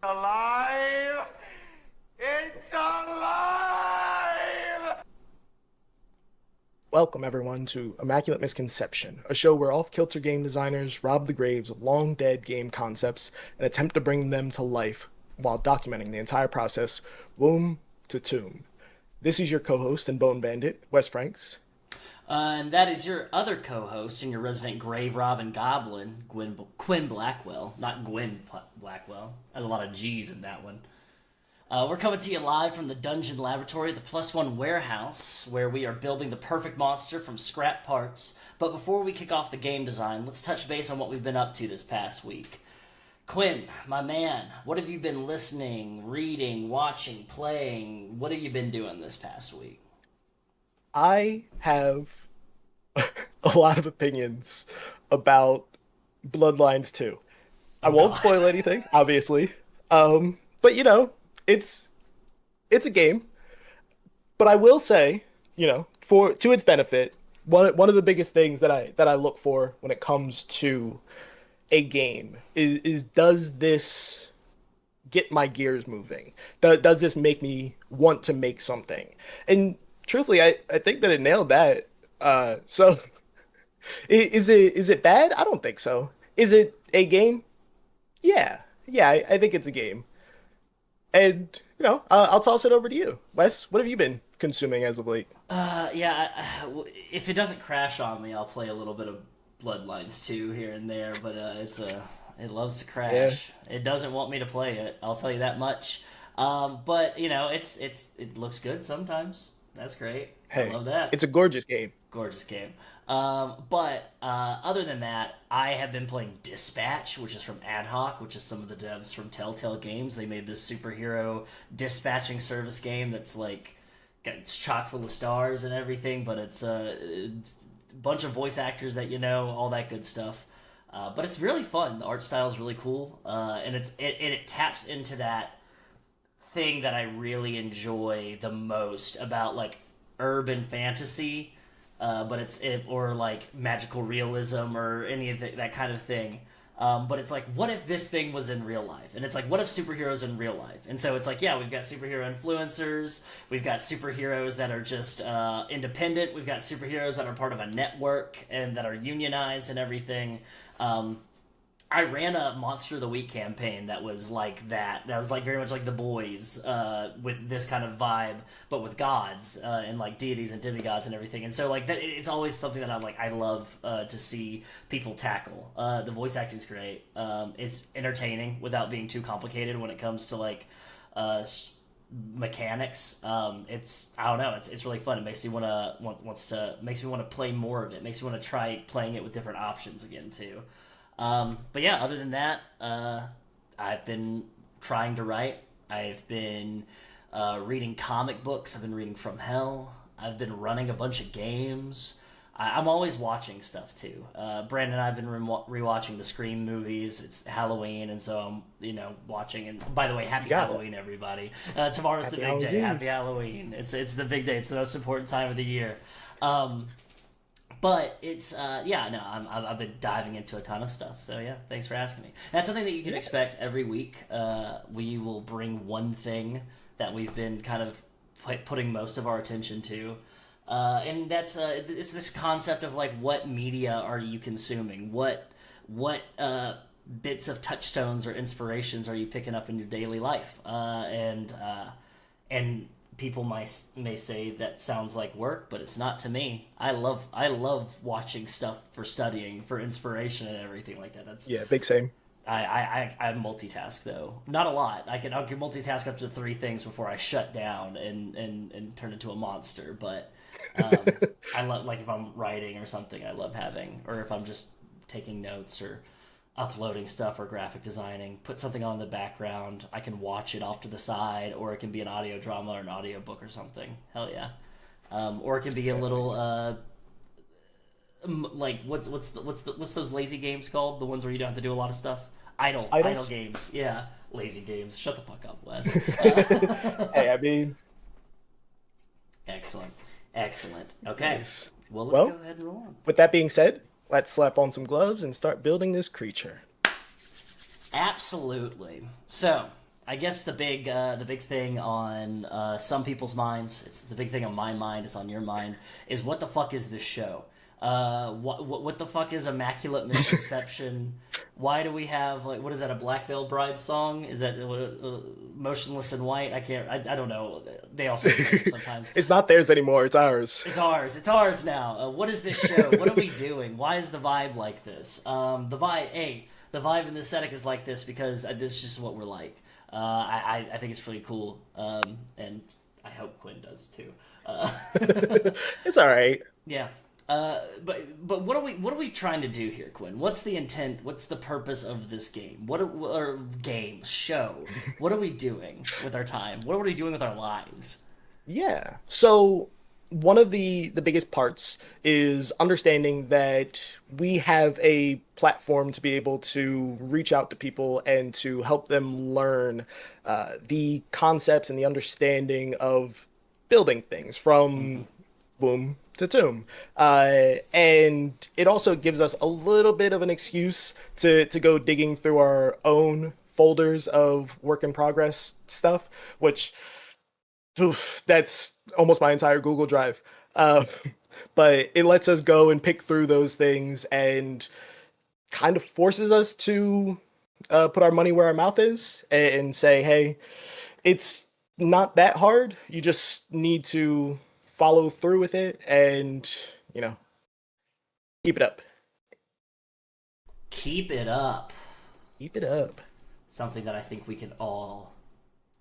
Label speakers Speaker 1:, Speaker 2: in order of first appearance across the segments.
Speaker 1: Alive! It's alive!
Speaker 2: Welcome, everyone, to Immaculate Misconception, a show where off-kilter game designers rob the graves of long-dead game concepts and attempt to bring them to life while documenting the entire process, womb to tomb. This is your co-host and Bone Bandit, Wes Franks.
Speaker 3: And that is your other co-host and your resident grave robbing goblin, Quinn Blackwell. Not Gwen Blackwell. There's a lot of G's in that one. We're coming to you live from the Dungeon Laboratory, the Plus One Warehouse, where we are building the perfect monster from scrap parts. But before we kick off the game design, let's touch base on what we've been up to this past week. Quinn, my man, what have you been listening, reading, watching, playing? What have you been doing this past week?
Speaker 2: I have a lot of opinions about Bloodlines 2. I won't
Speaker 3: God.
Speaker 2: spoil anything, obviously. But it's it's a game. But I will say, for to its benefit, one of the biggest things that I look for when it comes to a game is does this get my gears moving? Does this make me want to make something? And truthfully, I think that it nailed that. So is it bad? I don't think so. Is it a game? Yeah, yeah, I think it's a game. And I'll toss it over to you, Wes. What have you been consuming as of late?
Speaker 3: If it doesn't crash on me, I'll play a little bit of Bloodlines 2 here and there, but it loves to
Speaker 2: Yeah.
Speaker 3: crash. It doesn't want me to play it, I'll tell you that much. But it looks good sometimes. That's great. I
Speaker 2: Hey,
Speaker 3: love that.
Speaker 2: it's a gorgeous game.
Speaker 3: Gorgeous game. But other than that, I have been playing Dispatch, which is from Ad Hoc, which is some of the devs from Telltale Games. They made this superhero dispatching service game that's like it's chock full of stars and everything, but it's a bunch of voice actors that all that good stuff. But it's really fun. The art style is really cool, and it taps into that thing that I really enjoy the most about like urban fantasy, or like magical realism or any of that kind of thing. But it's like, what if this thing was in real life? And it's like, what if superheroes in real life? And so it's like, yeah, we've got superhero influencers, we've got superheroes that are just independent, we've got superheroes that are part of a network and that are unionized and everything. I ran a Monster of the Week campaign that was like that. That was like very much like The Boys, with this kind of vibe, but with gods and like deities and demigods and everything. And so like that, it's always something that I love to see people tackle. The voice acting's great. It's entertaining without being too complicated when it comes to like mechanics. It's I don't know. It's really fun. It makes me makes me want to play more of it. Makes me want to try playing it with different options again too. But yeah, other than that, I've been trying to write. I've been reading comic books. I've been reading From Hell. I've been running a bunch of games. I'm always watching stuff too. Brandon and I have been rewatching the Scream movies. It's Halloween, and so I'm watching. And by the way, happy Halloween, everybody! Tomorrow's the
Speaker 2: Happy
Speaker 3: big day.
Speaker 2: Halloween.
Speaker 3: Happy Halloween! It's the big day. It's the most important time of the year. But it's yeah, no, I've been diving into a ton of stuff. So yeah, thanks for asking me. That's something that you can expect every week. We will bring one thing that we've been kind of putting most of our attention to, and that's it's this concept of like, what media are you consuming? What bits of touchstones or inspirations are you picking up in your daily life? And people may say that sounds like work, but it's not to me. I love watching stuff for studying, for inspiration and everything like that. That's
Speaker 2: Yeah, big same.
Speaker 3: I multitask though, not a lot. I can multitask up to 3 things before I shut down and turn into a monster. But I love, like, if I'm writing or something, I love having, or if I'm just taking notes or uploading stuff or graphic designing, put something on in the background. I can watch it off to the side, or it can be an audio drama or an audio book or something. Hell yeah. Or it can be a little like what's those lazy games called? The ones where you don't have to do a lot of stuff. Idle
Speaker 2: Idols?
Speaker 3: games. Yeah, lazy games. Shut the fuck up, Wes.
Speaker 2: Hey, I mean,
Speaker 3: Excellent. Okay.
Speaker 2: nice.
Speaker 3: Well, let's
Speaker 2: Well,
Speaker 3: go ahead and roll on.
Speaker 2: with that being said, let's slap on some gloves and start building this creature.
Speaker 3: Absolutely. So, I guess the big thing on some people's minds, it's the big thing on my mind, it's on your mind, is what the fuck is this show? What the fuck is Immaculate Misconception? Why do we have, like, what is that, a Black Veil Bride song? Is that Motionless in White? I don't know. They also say it sometimes.
Speaker 2: It's not theirs anymore. It's ours.
Speaker 3: It's ours. It's ours now. What is this show? What are we doing? Why is the vibe like this? The vibe and the aesthetic is like this because this is just what we're like. I think it's really cool, and I hope Quinn does too.
Speaker 2: It's all right.
Speaker 3: Yeah. But what are we trying to do here, Quinn? What's the intent? What's the purpose of this game? Show? What are we doing with our time? What are we doing with our lives?
Speaker 2: Yeah. So one of the biggest parts is understanding that we have a platform to be able to reach out to people and to help them learn the concepts and the understanding of building things from womb to tomb. And it also gives us a little bit of an excuse to go digging through our own folders of work in progress stuff, which that's almost my entire Google Drive. But it lets us go and pick through those things and kind of forces us to put our money where our mouth is and say, hey, it's not that hard. You just need to follow through with it and, keep it up.
Speaker 3: Keep it up.
Speaker 2: Keep it up.
Speaker 3: Something that I think we can all.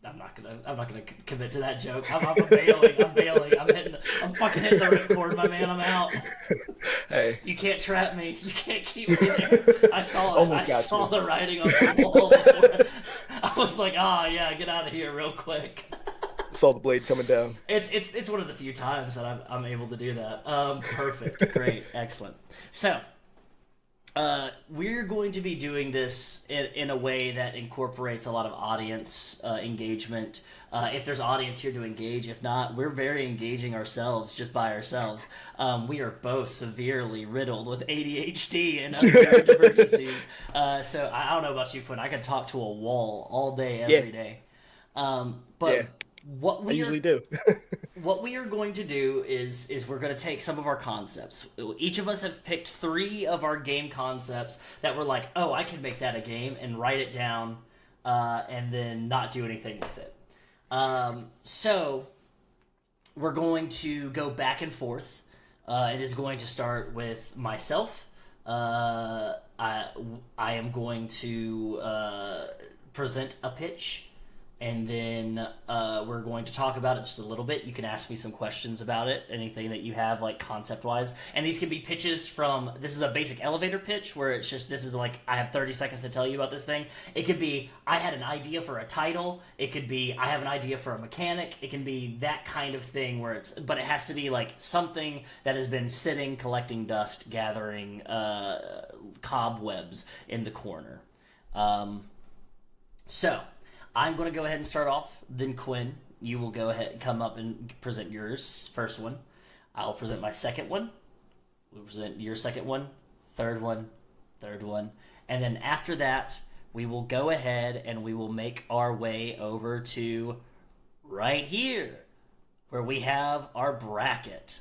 Speaker 3: I'm not gonna commit to that joke. I'm bailing. I'm fucking hitting the ripcord, my man. I'm out.
Speaker 2: Hey.
Speaker 3: You can't trap me. You can't keep me there. I saw it. I saw the writing on the wall before. I was like, yeah, get out of here real quick.
Speaker 2: Saw the blade coming down.
Speaker 3: It's one of the few times that I'm able to do that. Perfect. Great. Excellent. So, we're going to be doing this in a way that incorporates a lot of audience engagement. If there's audience here to engage, if not, we're very engaging ourselves just by ourselves. We are both severely riddled with ADHD and other neurodivergencies. So I don't know about you, Quinn. I could talk to a wall all day, every day. But
Speaker 2: yeah. I usually do.
Speaker 3: What we are going to do is we're going to take some of our concepts. Each of us have picked 3 of our game concepts that we're like, oh, I can make that a game, and write it down, and then not do anything with it. So we're going to go back and forth. It is going to start with myself. I am going to present a pitch. And then we're going to talk about it just a little bit. You can ask me some questions about it, anything that you have, like, concept-wise. And these can be pitches from, this is a basic elevator pitch, where it's just, this is like, I have 30 seconds to tell you about this thing. It could be, I had an idea for a title. It could be, I have an idea for a mechanic. It can be that kind of thing, where it's, but it has to be, like, something that has been sitting, collecting dust, gathering cobwebs in the corner. So I'm going to go ahead and start off. Then Quinn, you will go ahead and come up and present yours first one. I'll present my second one. We'll present your second one, third one, and then after that, we will go ahead and we will make our way over to right here, where we have our bracket.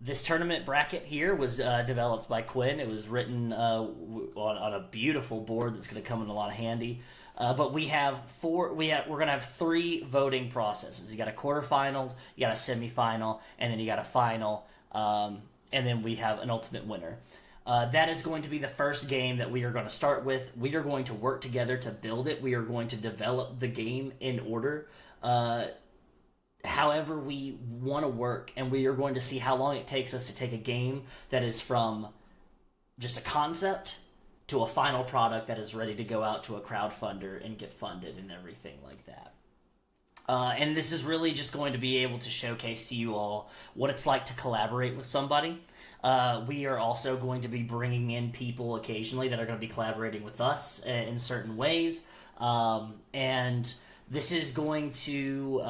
Speaker 3: This tournament bracket here was developed by Quinn. It was written on a beautiful board that's going to come in a lot of handy. But we have we're going to have 3 voting processes. You got a quarterfinals, you got a semifinal, and then you got a final, and then we have an ultimate winner. That is going to be the first game that we are going to start with. We are going to work together to build it. We are going to develop the game in order. However we want to work, and we are going to see how long it takes us to take a game that is from just a concept to a final product that is ready to go out to a crowdfunder and get funded and everything like that. And this is really just going to be able to showcase to you all what it's like to collaborate with somebody. We are also going to be bringing in people occasionally that are going to be collaborating with us in certain ways. And this is going to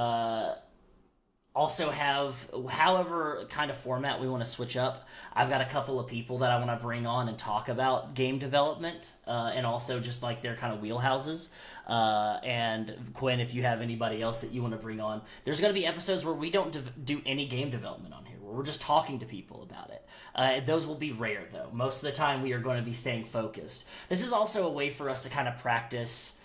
Speaker 3: also have however kind of format we want to switch up. I've got a couple of people that I want to bring on and talk about game development, and also just like their kind of wheelhouses. And Quinn, if you have anybody else that you want to bring on, there's going to be episodes where we don't do any game development on here, where we're just talking to people about it. Those will be rare though. Most of the time we are going to be staying focused. This is also a way for us to kind of practice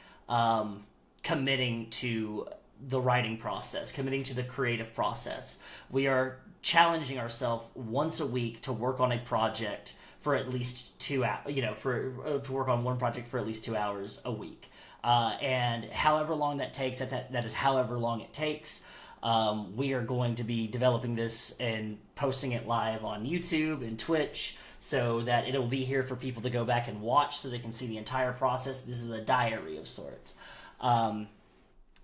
Speaker 3: committing to the writing process, committing to the creative process. We are challenging ourselves once a week to work on a project for at least 2 hours, to work on one project for at least 2 hours a week. And however long that takes, that is however long it takes. We are going to be developing this and posting it live on YouTube and Twitch so that it'll be here for people to go back and watch so they can see the entire process. This is a diary of sorts.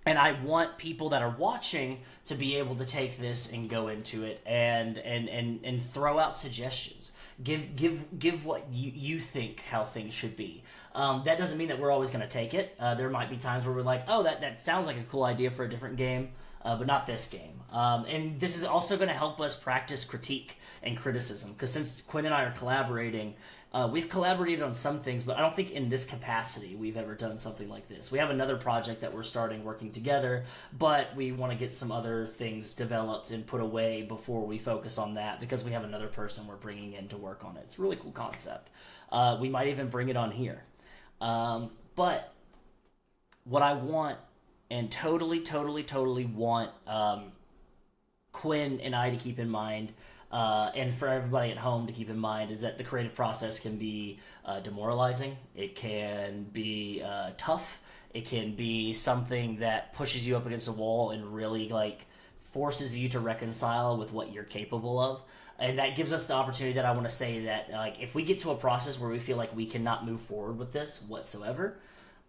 Speaker 3: And I want people that are watching to be able to take this and go into it and throw out suggestions. Give what you think how things should be. That doesn't mean that we're always going to take it. There might be times where we're like, oh, that sounds like a cool idea for a different game, but not this game. And this is also going to help us practice critique and criticism, because since Quinn and I are collaborating, we've collaborated on some things, but I don't think in this capacity we've ever done something like this. We have another project that we're starting working together, but we want to get some other things developed and put away before we focus on that, because we have another person we're bringing in to work on it. It's a really cool concept. We might even bring it on here. But what I want, and totally want Quinn and I to keep in mind, and for everybody at home to keep in mind, is that the creative process can be demoralizing. It can be tough. It can be something that pushes you up against a wall and really like forces you to reconcile with what you're capable of. And that gives us the opportunity that I want to say that like if we get to a process where we feel like we cannot move forward with this whatsoever,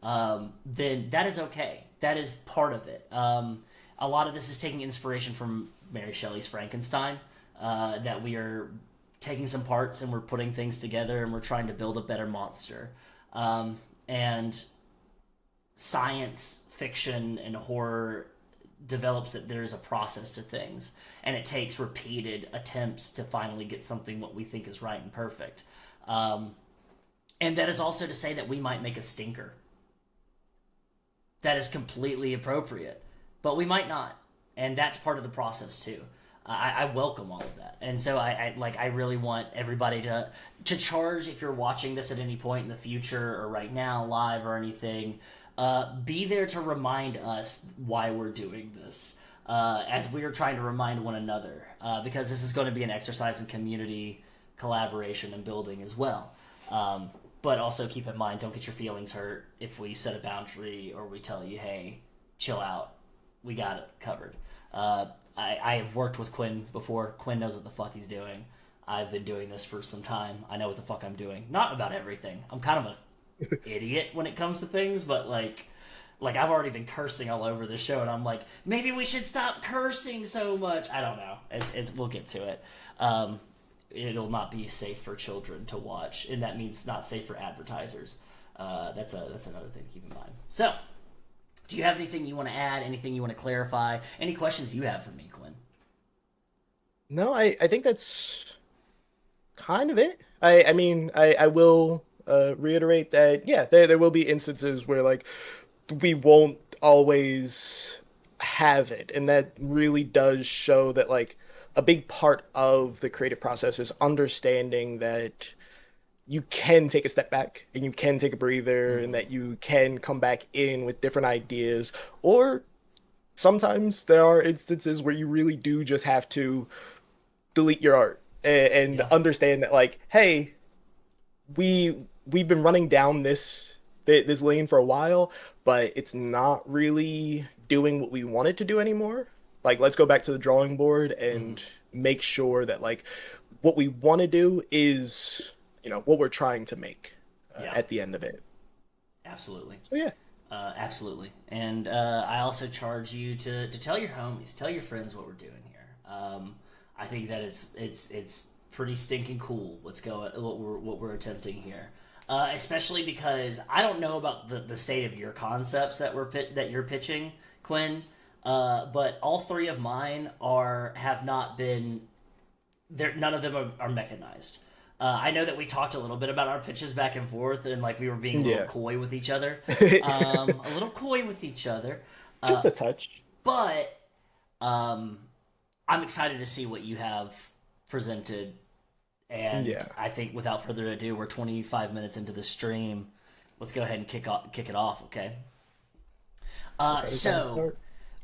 Speaker 3: then that is okay. That is part of it. A lot of this is taking inspiration from Mary Shelley's Frankenstein. That we are taking some parts and we're putting things together and we're trying to build a better monster. And science fiction and horror develops that there's a process to things, and it takes repeated attempts to finally get something what we think is right and perfect. And that is also to say that we might make a stinker. That is completely appropriate, but we might not. And that's part of the process too. I welcome all of that, and so I really want everybody to charge. If you're watching this at any point in the future or right now, live or anything, be there to remind us why we're doing this, as we are trying to remind one another, because this is going to be an exercise in community collaboration and building as well. But also keep in mind, don't get your feelings hurt if we set a boundary or we tell you, hey, chill out, we got it covered. I have worked with Quinn before. Quinn knows what the fuck he's doing. I've been doing this for some time. I know what the fuck I'm doing. Not about everything. I'm kind of an idiot when it comes to things, but like I've already been cursing all over the show, and I'm like, maybe we should stop cursing so much. I don't know. It's we'll get to it. It'll not be safe for children to watch, and that means not safe for advertisers. That's another thing to keep in mind. So, do you have anything you want to add? Anything you want to clarify? Any questions you have for me, Quinn?
Speaker 2: No, I think that's kind of it. I mean, I will reiterate that, yeah, there will be instances where, like, we won't always have it. And that really does show that, like, a big part of the creative process is understanding that you can take a step back and you can take a breather, and that you can come back in with different ideas. Or sometimes there are instances where you really do just have to delete your art and understand that, like, hey, we've been running down this lane for a while, but it's not really doing what we want it to do anymore. Like, let's go back to the drawing board and make sure that, like, what we want to do is, what we're trying to make at the end of it.
Speaker 3: Absolutely.
Speaker 2: So, yeah.
Speaker 3: Absolutely. And I also charge you to tell your homies, tell your friends what we're doing here. I think that it's pretty stinking cool what we're attempting here. Especially because I don't know about the state of your concepts that you're pitching, Quinn. But all three of mine have not been. None of them are mechanized. I know that we talked a little bit about our pitches back and forth, and like we were being a little coy with each other, a little coy with each other,
Speaker 2: just a touch.
Speaker 3: But I'm excited to see what you have presented, and I think without further ado, we're 25 minutes into the stream. Let's go ahead and kick it off, okay? So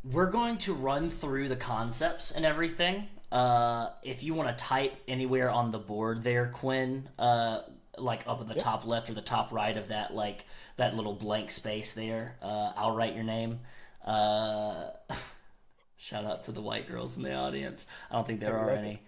Speaker 3: we're going to run through the concepts and everything. If you want to type anywhere on the board there, Quinn, like up at the top left or the top right of that, like that little blank space there, I'll write your name. Shout out to the white girls in the audience. I don't think there are any.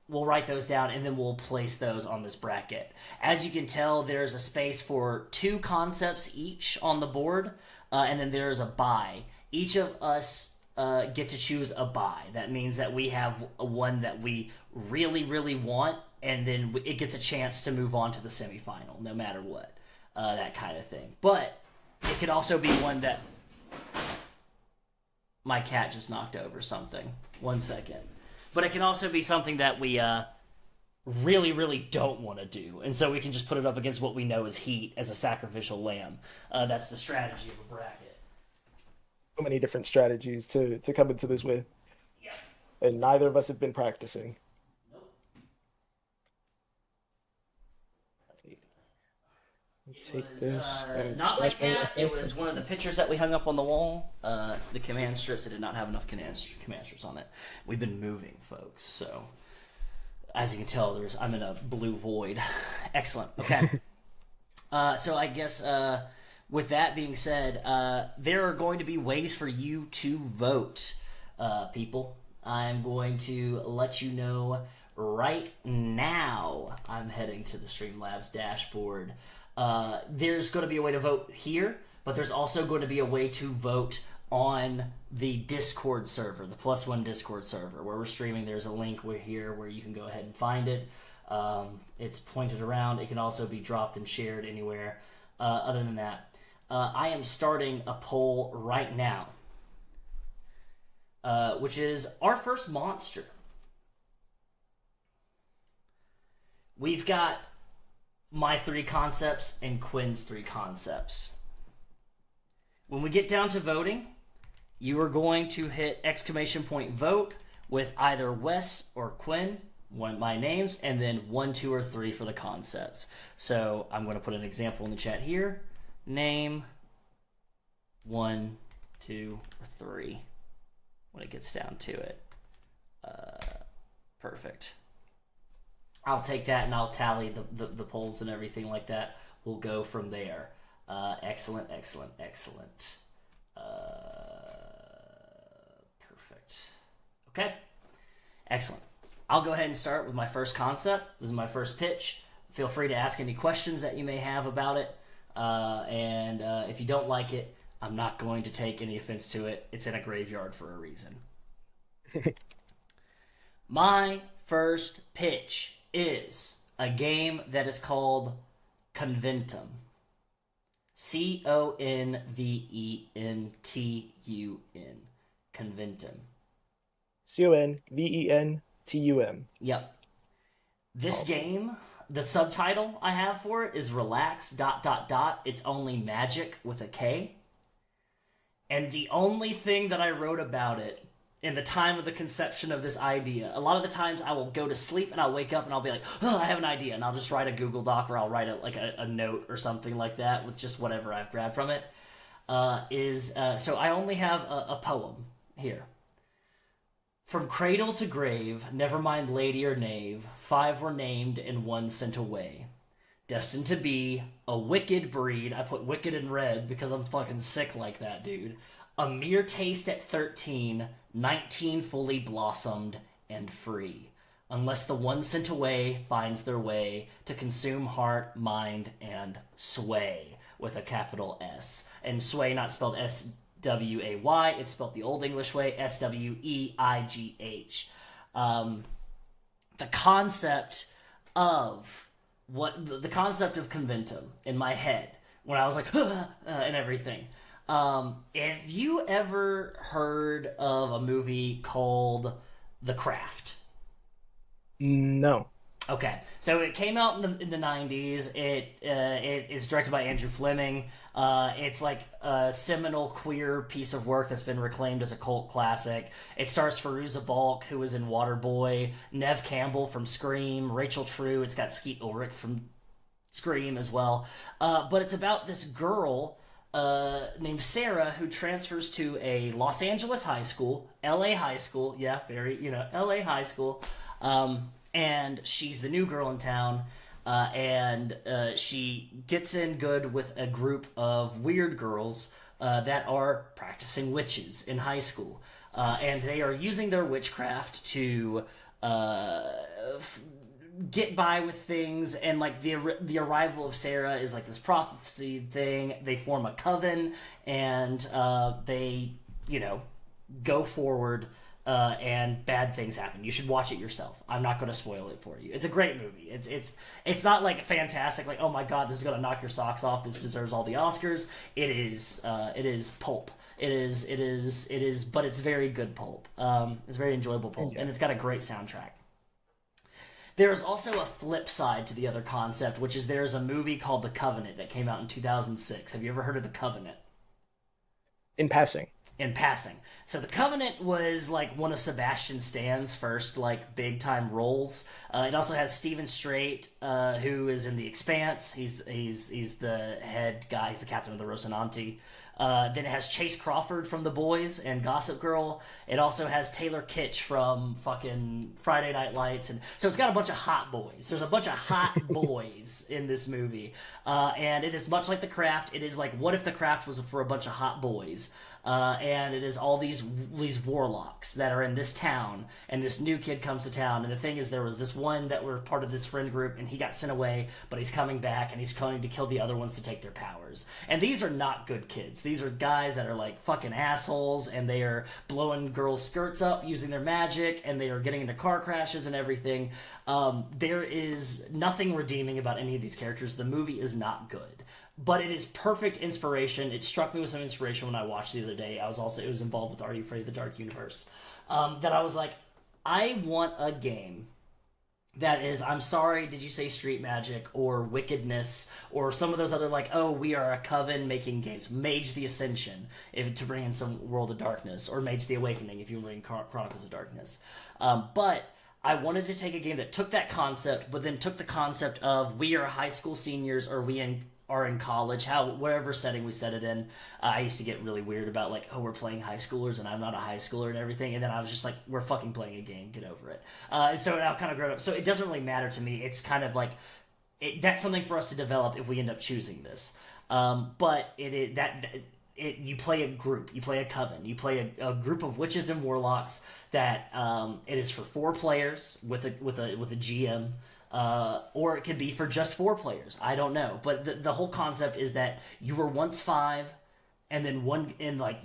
Speaker 3: We'll write those down and then we'll place those on this bracket. As you can tell, there's a space for 2 concepts each on the board, and then there's a buy. Each of us get to choose a buy. That means that we have one that we really, really want, and then it gets a chance to move on to the semifinal, no matter what, that kind of thing. But it could also be one that... My cat just knocked over something. 1 second. But it can also be something that we really, really don't want to do. And so we can just put it up against what we know is heat as a sacrificial lamb. That's the strategy of a bracket.
Speaker 2: So many different strategies to come into this with.
Speaker 3: Yeah.
Speaker 2: And neither of us have been practicing.
Speaker 3: Nope.
Speaker 2: Take this.
Speaker 3: Not my cat. It was one of the pictures that we hung up on the wall. The command strips. It did not have enough command strips on it. We've been moving, folks. So, as you can tell, I'm in a blue void. Excellent. Okay. So I guess with that being said, there are going to be ways for you to vote, people. I'm going to let you know right now. I'm heading to the Streamlabs dashboard. There's going to be a way to vote here, but there's also going to be a way to vote on the Discord server, the +1 Discord server, where we're streaming. There's a link here where you can go ahead and find it. It's pointed around. It can also be dropped and shared anywhere. Other than that, I am starting a poll right now, which is our first monster. We've got my 3 concepts and Quinn's 3 concepps. When we get down to voting, you are going to hit !vote with either Wes or Quinn, one of my names, and then 1, 2, or 3 for the concepts. So I'm going to put an example in the chat here. Name 1, 2, or 3 when it gets down to it. Perfect. I'll take that and I'll tally the polls and everything like that. We'll go from there. Excellent. Perfect. Okay. Excellent. I'll go ahead and start with my first concept. This is my first pitch. Feel free to ask any questions that you may have about it. And if you don't like it, I'm not going to take any offense to it. It's in a graveyard for a reason. My first pitch is a game that is called Conventum. Conventum. Conventum.
Speaker 2: Conventum.
Speaker 3: Yep. This game, the subtitle I have for it is Relax ... It's only magic with a K. And the only thing that I wrote about it in the time of the conception of this idea, a lot of the times I will go to sleep and I'll wake up and I'll be like, oh, I have an idea. And I'll just write a Google Doc or I'll write a note or something like that with just whatever I've grabbed from it. So I only have a poem here. From cradle to grave, never mind lady or knave, 5 were named and 1 sent away. Destined to be a wicked breed. I put wicked in red because I'm fucking sick like that, dude. A mere taste at 13, 19 fully blossomed and free. Unless the 1 sent away finds their way to consume heart, mind, and sway with a capital S. And sway not spelled S-W-A-Y, it's spelled the old English way, S-W-E-I-G-H. The concept of Conventum in my head when I was like, and everything. Have you ever heard of a movie called The Craft?
Speaker 2: No.
Speaker 3: Okay, so it came out in the 90s. It is directed by Andrew Fleming. It's like a seminal queer piece of work that's been reclaimed as a cult classic. It stars Fairuza Balk, who was in Waterboy, Nev Campbell from Scream, Rachel True. It's got Skeet Ulrich from Scream as well. But it's about this girl named Sarah who transfers to a Los Angeles high school, LA high school. Yeah, very, LA high school. And she's the new girl in town, and she gets in good with a group of weird girls that are practicing witches in high school. And they are using their witchcraft to get by with things, and like the arrival of Sarah is like this prophecy thing. They form a coven, and they, go forward. And bad things happen. You should watch it yourself. I'm not going to spoil it for you. It's a great movie. It's not like fantastic, like, oh my god, this is going to knock your socks off. This deserves all the Oscars. It is pulp. It is, but it's very good pulp. It's very enjoyable pulp, and it's got a great soundtrack. There is also a flip side to the other concept, which is there's a movie called The Covenant that came out in 2006. Have you ever heard of The Covenant?
Speaker 2: In passing.
Speaker 3: So The Covenant was like one of Sebastian Stan's first like big time roles. It also has Stephen Strait, who is in The Expanse. He's the head guy. He's the captain of the Rocinante. Then it has Chase Crawford from The Boys and Gossip Girl. It also has Taylor Kitsch from fucking Friday Night Lights, and so it's got a bunch of hot boys. There's a bunch of hot boys in this movie, and it is much like The Craft. It is like, what if The Craft was for a bunch of hot boys? And it is all these warlocks that are in this town, and this new kid comes to town. And the thing is, there was this one that were part of this friend group, and he got sent away, but he's coming back, and he's coming to kill the other ones to take their powers. And these are not good kids. These are guys that are like fucking assholes, and they are blowing girls' skirts up using their magic, and they are getting into car crashes and everything. There is nothing redeeming about any of these characters. The movie is not good. But it is perfect inspiration. It struck me with some inspiration when I watched the other day. It was involved with Are You Afraid of the Dark Universe? That I was like, I want a game that is, I'm sorry, did you say Street Magic or Wickedness or some of those other like, oh, we are a coven making games. Mage the Ascension, to bring in some World of Darkness, or Mage the Awakening if you bring Chronicles of Darkness. But I wanted to take a game that took that concept, but then took the concept of we are high school seniors, or we are in college, whatever setting we set it in. I used to get really weird about like, oh, we're playing high schoolers and I'm not a high schooler and everything, and then I was just like, we're fucking playing a game, get over it. So I've kind of grown up, so it doesn't really matter to me. It's kind of like that's something for us to develop if we end up choosing this. But you play a group, you play a coven, you play a group of witches and warlocks that it is for 4 players with a GM. Or it could be for just 4 players. I don't know. But the whole concept is that you were once 5, and then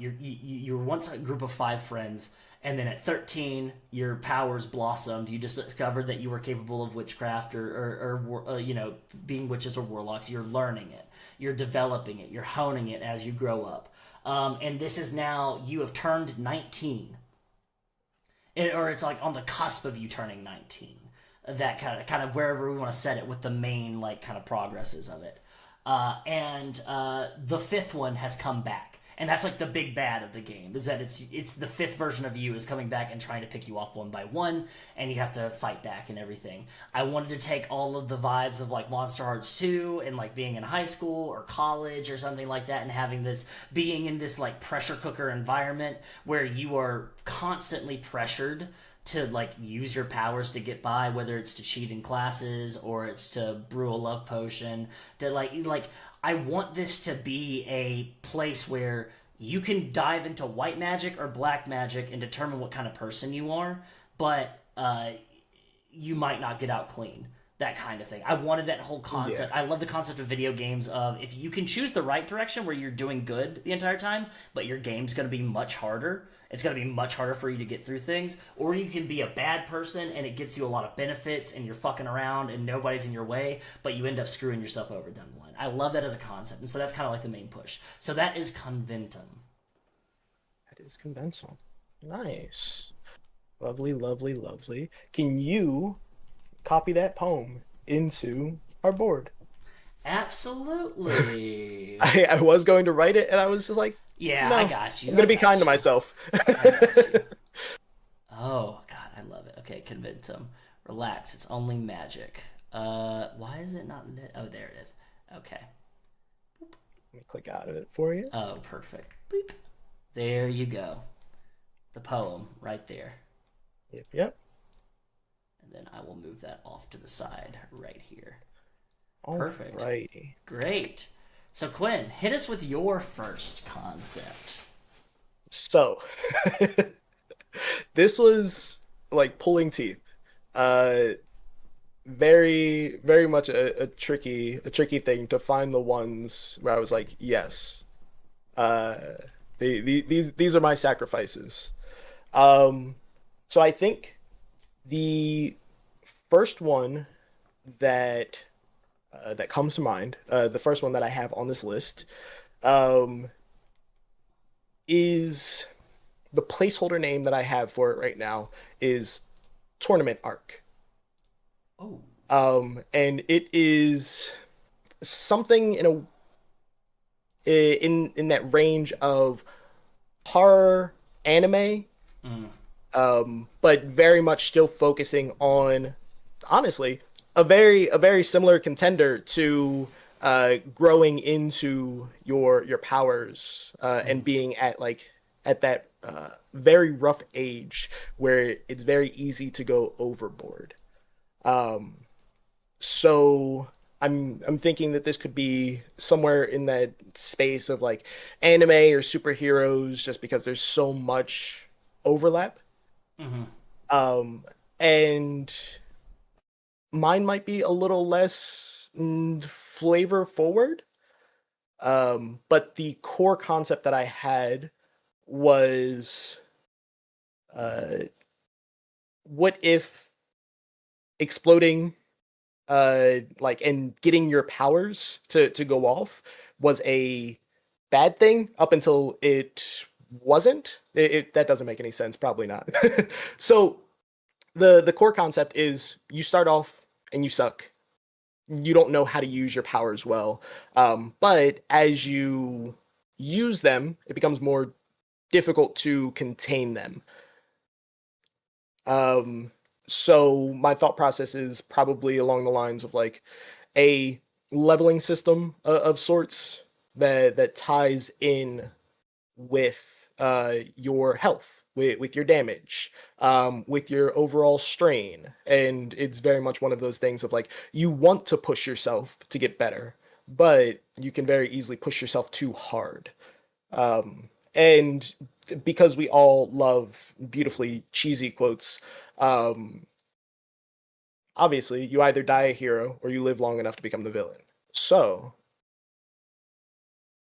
Speaker 3: you were once a group of 5 friends, and then at 13, your powers blossomed. You just discovered that you were capable of witchcraft or being witches or warlocks. You're learning it. You're developing it. You're honing it as you grow up. And this is now, you have turned 19. Or it's like on the cusp of you turning 19. That kind of wherever we want to set it with the main like kind of progresses of it. And the 5th one has come back, and that's like the big bad of the game, is that it's the 5th version of you is coming back and trying to pick you off one by one, and you have to fight back and everything. I wanted to take all of the vibes of like Monster Hearts 2 and like being in high school or college or something like that, and having this being in this like pressure cooker environment where you are constantly pressured to like use your powers to get by, whether it's to cheat in classes or it's to brew a love potion, to like I want this to be a place where you can dive into white magic or black magic and determine what kind of person you are, but you might not get out clean. That kind of thing. I wanted that whole concept. Yeah. I love the concept of video games of if you can choose the right direction where you're doing good the entire time, but your game's going to be much harder. It's going to be much harder for you to get through things. Or you can be a bad person and it gets you a lot of benefits and you're fucking around and nobody's in your way, but you end up screwing yourself over down the line. I love that as a concept, and so that's kind of like the main push. So that is Conventum.
Speaker 2: That is conventional. Nice. Lovely, lovely, lovely. Can you copy that poem into our board?
Speaker 3: Absolutely.
Speaker 2: I was going to write it, and I was just like,
Speaker 3: Yeah,
Speaker 2: no,
Speaker 3: I got you.
Speaker 2: I'm going to
Speaker 3: I
Speaker 2: be kind
Speaker 3: got
Speaker 2: to
Speaker 3: you.
Speaker 2: myself.
Speaker 3: I got you. Oh God, I love it. Okay, Conventum. Relax. It's only magic. Why is it not lit? Oh, there it is. Okay.
Speaker 2: Let me click out of it for you.
Speaker 3: Oh, perfect. Boop. There you go. The poem right there.
Speaker 2: Yep, yep.
Speaker 3: And then I will move that off to the side right here.
Speaker 2: All
Speaker 3: Perfect.
Speaker 2: righty.
Speaker 3: Great. So Quinn, hit us with your first concept.
Speaker 2: So, this was like pulling teeth. Uh, very much a tricky thing to find the ones where I was like, yes, uh, these are my sacrifices. Um, so I think the first one that that comes to mind, the first one that I have on this list, um, is the placeholder name that I have for it right now is Tournament Arc.
Speaker 3: Oh.
Speaker 2: And it is something in that range of horror anime,
Speaker 3: Mm.
Speaker 2: but very much still focusing on, honestly, a very similar contender to growing into your powers and being at that very rough age where it's very easy to go overboard. So I'm thinking that this could be somewhere in that space of like anime or superheroes, just because there's so much overlap.
Speaker 3: Mm-hmm.
Speaker 2: And mine might be a little less flavor forward. But the core concept that I had was, uh, what if exploding, like, and getting your powers to go off was a bad thing up until it wasn't. That doesn't make any sense. Probably not. So the core concept is you start off and you suck. You don't know how to use your powers well. But as you use them, it becomes more difficult to contain them. Um, so my thought process is probably along the lines of like a leveling system of sorts that ties in with your health, with your damage, with your overall strain. And it's very much one of those things of like you want to push yourself to get better, but you can very easily push yourself too hard. And because we all love beautifully cheesy quotes, um, obviously you either die a hero or you live long enough to become the villain. So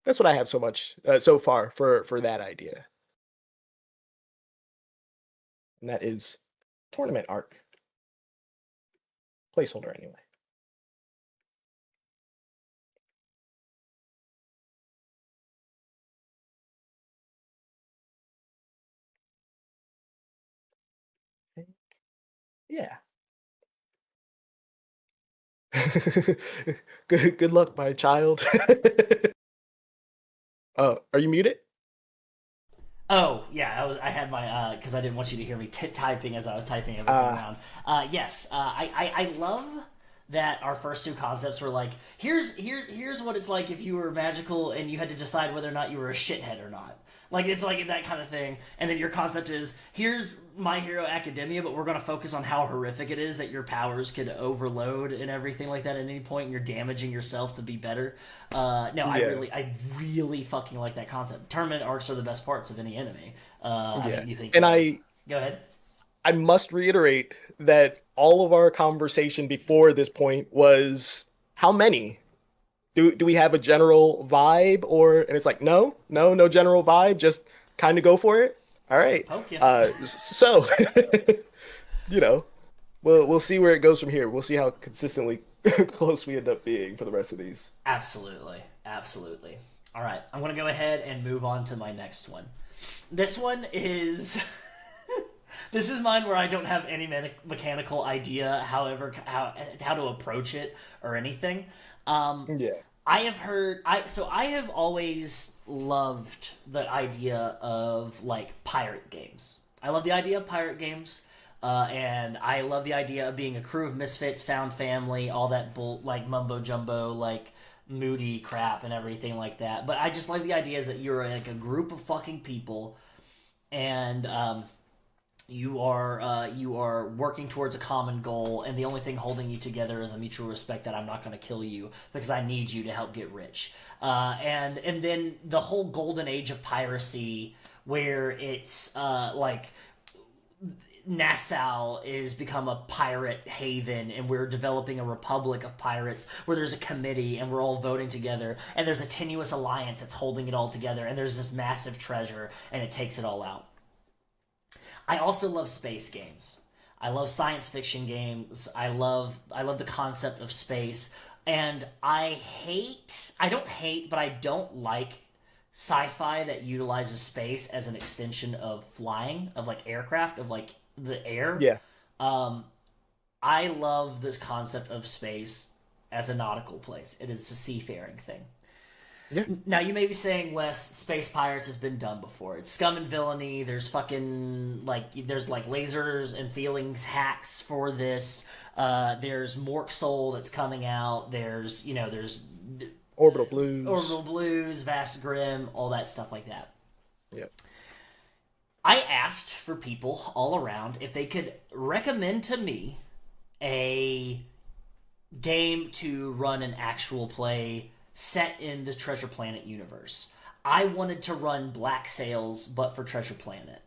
Speaker 2: that's what I have so far for that idea, and that is Tournament Arc placeholder anyway. Yeah. Good luck, my child. Are you muted?
Speaker 3: Oh yeah, I had my because I didn't want you to hear me typing as I was typing everything
Speaker 2: Uh,
Speaker 3: around. Yes, I love that our first two concepts were like here's what it's like if you were magical and you had to decide whether or not you were a shithead or not. Like it's like that kind of thing. And then your concept is here's My Hero Academia, but we're going to focus on how horrific it is that your powers could overload and everything like that at any point, and you're damaging yourself to be better. No,
Speaker 2: yeah,
Speaker 3: I really fucking like that concept. Tournament arcs are the best parts of any anime. I
Speaker 2: yeah.
Speaker 3: mean, you think
Speaker 2: And
Speaker 3: of,
Speaker 2: I
Speaker 3: go ahead.
Speaker 2: I must reiterate that all of our conversation before this point was how many? Do we have a general vibe, or and it's like no general vibe, just kind of go for it. All right.
Speaker 3: Poke you.
Speaker 2: So you know, we'll see where it goes from here. We'll see how consistently close we end up being for the rest of these.
Speaker 3: Absolutely. Absolutely. All right. I'm going to go ahead and move on to my next one. This one is this is mine where I don't have any mechanical idea, however, how to approach it or anything.
Speaker 2: Yeah.
Speaker 3: I have heard I have always loved the idea of like pirate games. I love the idea of pirate games. And I love the idea of being a crew of misfits, found family, all that like mumbo jumbo, like moody crap and everything like that. But I just like the idea is that you're like a group of fucking people, and you are working towards a common goal, and the only thing holding you together is a mutual respect that I'm not going to kill you because I need you to help get rich. And then the whole golden age of piracy, where it's like Nassau is become a pirate haven, and we're developing a republic of pirates where there's a committee and we're all voting together, and there's a tenuous alliance that's holding it all together, and there's this massive treasure and it takes it all out. I also love space games. I love science fiction games. I love the concept of space, and I don't like sci-fi that utilizes space as an extension of flying, of like aircraft, of like the air.
Speaker 2: Yeah.
Speaker 3: I love this concept of space as a nautical place. It is a seafaring thing.
Speaker 2: Yeah.
Speaker 3: Now, you may be saying, Wes, Space Pirates has been done before. It's scum and villainy. There's fucking, there's lasers and feelings hacks for this. There's Mork Soul that's coming out. There's
Speaker 2: Orbital Blues,
Speaker 3: Vast Grim, all that stuff like that.
Speaker 2: Yep.
Speaker 3: I asked for people all around if they could recommend to me a game to run an actual play set in the Treasure Planet universe. I wanted to run Black Sails, but for Treasure Planet.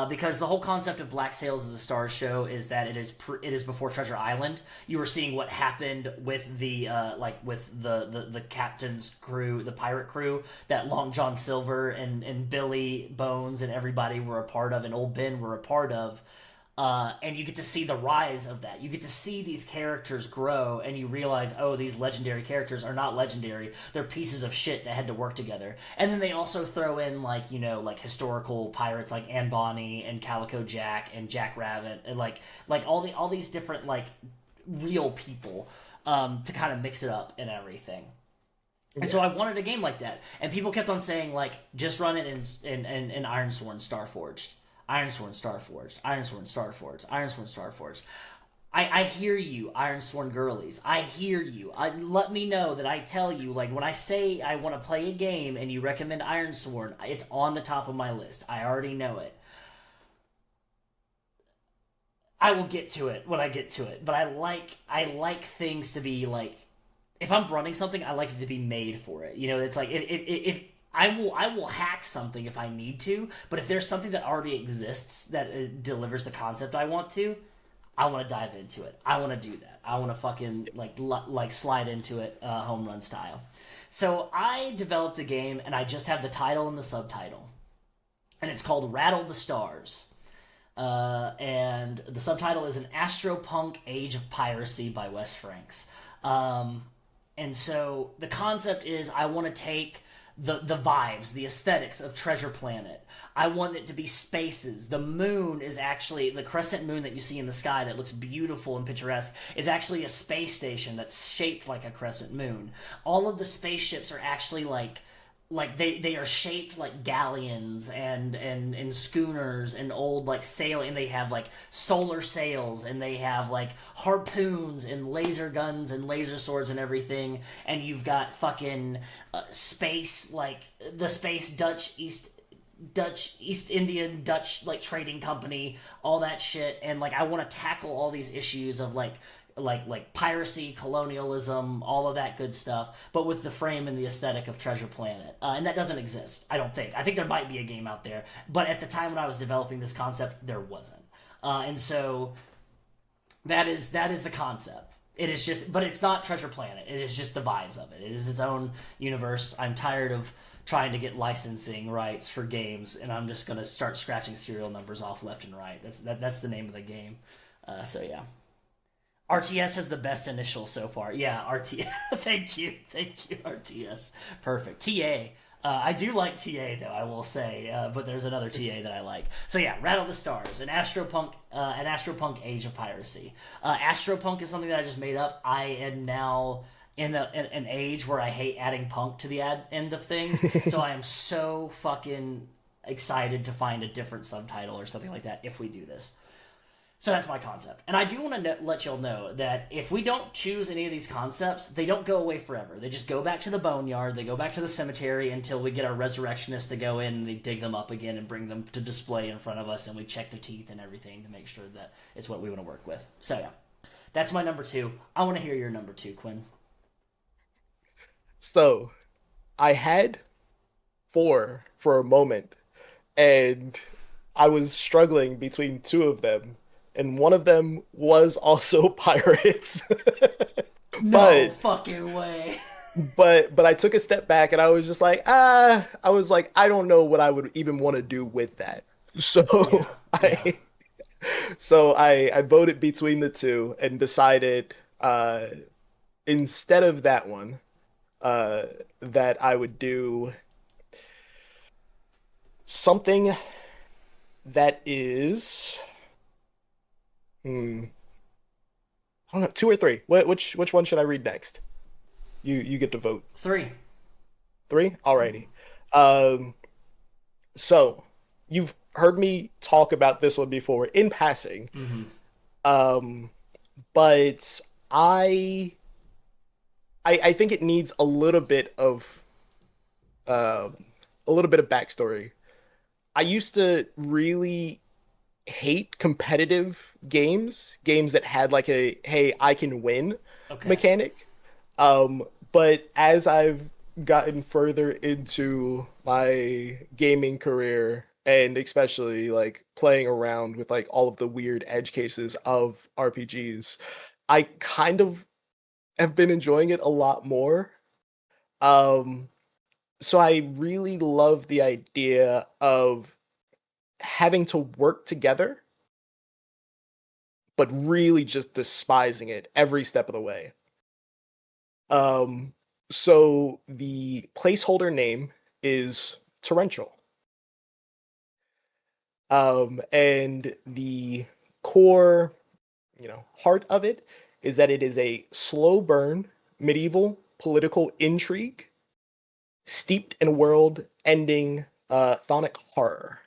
Speaker 3: Because the whole concept of Black Sails as a Star show is that it is before Treasure Island. You were seeing what happened with the the captain's crew, the pirate crew that Long John Silver and Billy Bones and everybody were a part of, and Old Ben were a part of. And you get to see the rise of that. You get to see these characters grow, and you realize, oh, these legendary characters are not legendary. They're pieces of shit that had to work together. And then they also throw in, historical pirates like Anne Bonny and Calico Jack and Jack Rabbit, and all these different, real people, to kind of mix it up and everything. And so I wanted a game like that. And people kept on saying, just run it in Ironsworn Starforged. Ironsworn Starforged, Ironsworn Starforged, Ironsworn Starforged. I hear you, Ironsworn girlies. I hear you. Let me know that I tell you, when I say I want to play a game and you recommend Ironsworn, it's on the top of my list. I already know it. I will get to it when I get to it, but I like things to be if I'm running something, I like it to be made for it. It's if I will hack something if I need to, but if there's something that already exists that delivers the concept I want to, I want to dive into it. I want to do that. I want to fucking slide into it home run style. So I developed a game, and I just have the title and the subtitle, and it's called Rattle the Stars. And the subtitle is An Astropunk Age of Piracy by Wes Franks. And so the concept is I want to take the vibes, the aesthetics of Treasure Planet. I want it to be spaces. The moon is actually, the crescent moon that you see in the sky that looks beautiful and picturesque is actually a space station that's shaped like a crescent moon. All of the spaceships are actually they are shaped like galleons and schooners and old sailing, and they have solar sails, and they have harpoons and laser guns and laser swords and everything, and you've got fucking space, the space East Indian Dutch trading company, all that shit. And I want to tackle all these issues of piracy, colonialism, all of that good stuff, but with the frame and the aesthetic of Treasure Planet. And that doesn't exist, I don't think. I think there might be a game out there, but at the time when I was developing this concept, there wasn't. And so that is the concept. It is just, but it's not Treasure Planet. It is just the vibes of it. It is its own universe. I'm tired of trying to get licensing rights for games, and I'm just going to start scratching serial numbers off left and right. That's the name of the game. So yeah. RTS has the best initials so far. Yeah, RT. Thank you, RTS. Perfect. TA. I do like TA though, I will say, but there's another TA that I like. So yeah, Rattle the Stars, an Astropunk Age of Piracy. Astropunk is something that I just made up. I am now in an age where I hate adding punk to the end of things, so I am so fucking excited to find a different subtitle or something like that if we do this. So that's my concept. And I do want to let y'all know that if we don't choose any of these concepts, they don't go away forever. They just go back to the boneyard, they go back to the cemetery until we get our resurrectionists to go in and they dig them up again and bring them to display in front of us, and we check the teeth and everything to make sure that it's what we want to work with. So yeah, that's my number two. I want to hear your number two, Quinn.
Speaker 2: So I had four for a moment, and I was struggling between two of them, and one of them was also pirates.
Speaker 3: No
Speaker 2: but
Speaker 3: fucking way.
Speaker 2: but I took a step back and I was just like, I was like, I don't know what I would even want to do with that. So
Speaker 3: Yeah, yeah.
Speaker 2: I voted between the two and decided instead of that one uh that I would do something that is hmm, I don't know, two or three. Which one should I read next? You get to vote.
Speaker 3: Three.
Speaker 2: Three? Alrighty. Um, so you've heard me talk about this one before in passing.
Speaker 3: Mm-hmm.
Speaker 2: Um, but I think it needs um a little bit of backstory. I used to really hate competitive games that had like a hey, I can win
Speaker 3: Okay.
Speaker 2: mechanic. Um, but as I've gotten further into my gaming career and especially like playing around with like all of the weird edge cases of RPGs, I kind of have been enjoying it a lot more. Um, so I really love the idea of having to work together, but really just despising it every step of the way. Um, so the placeholder name is torrential. And the core, heart of it is that it is a slow burn medieval political intrigue steeped in world-ending thonic horror.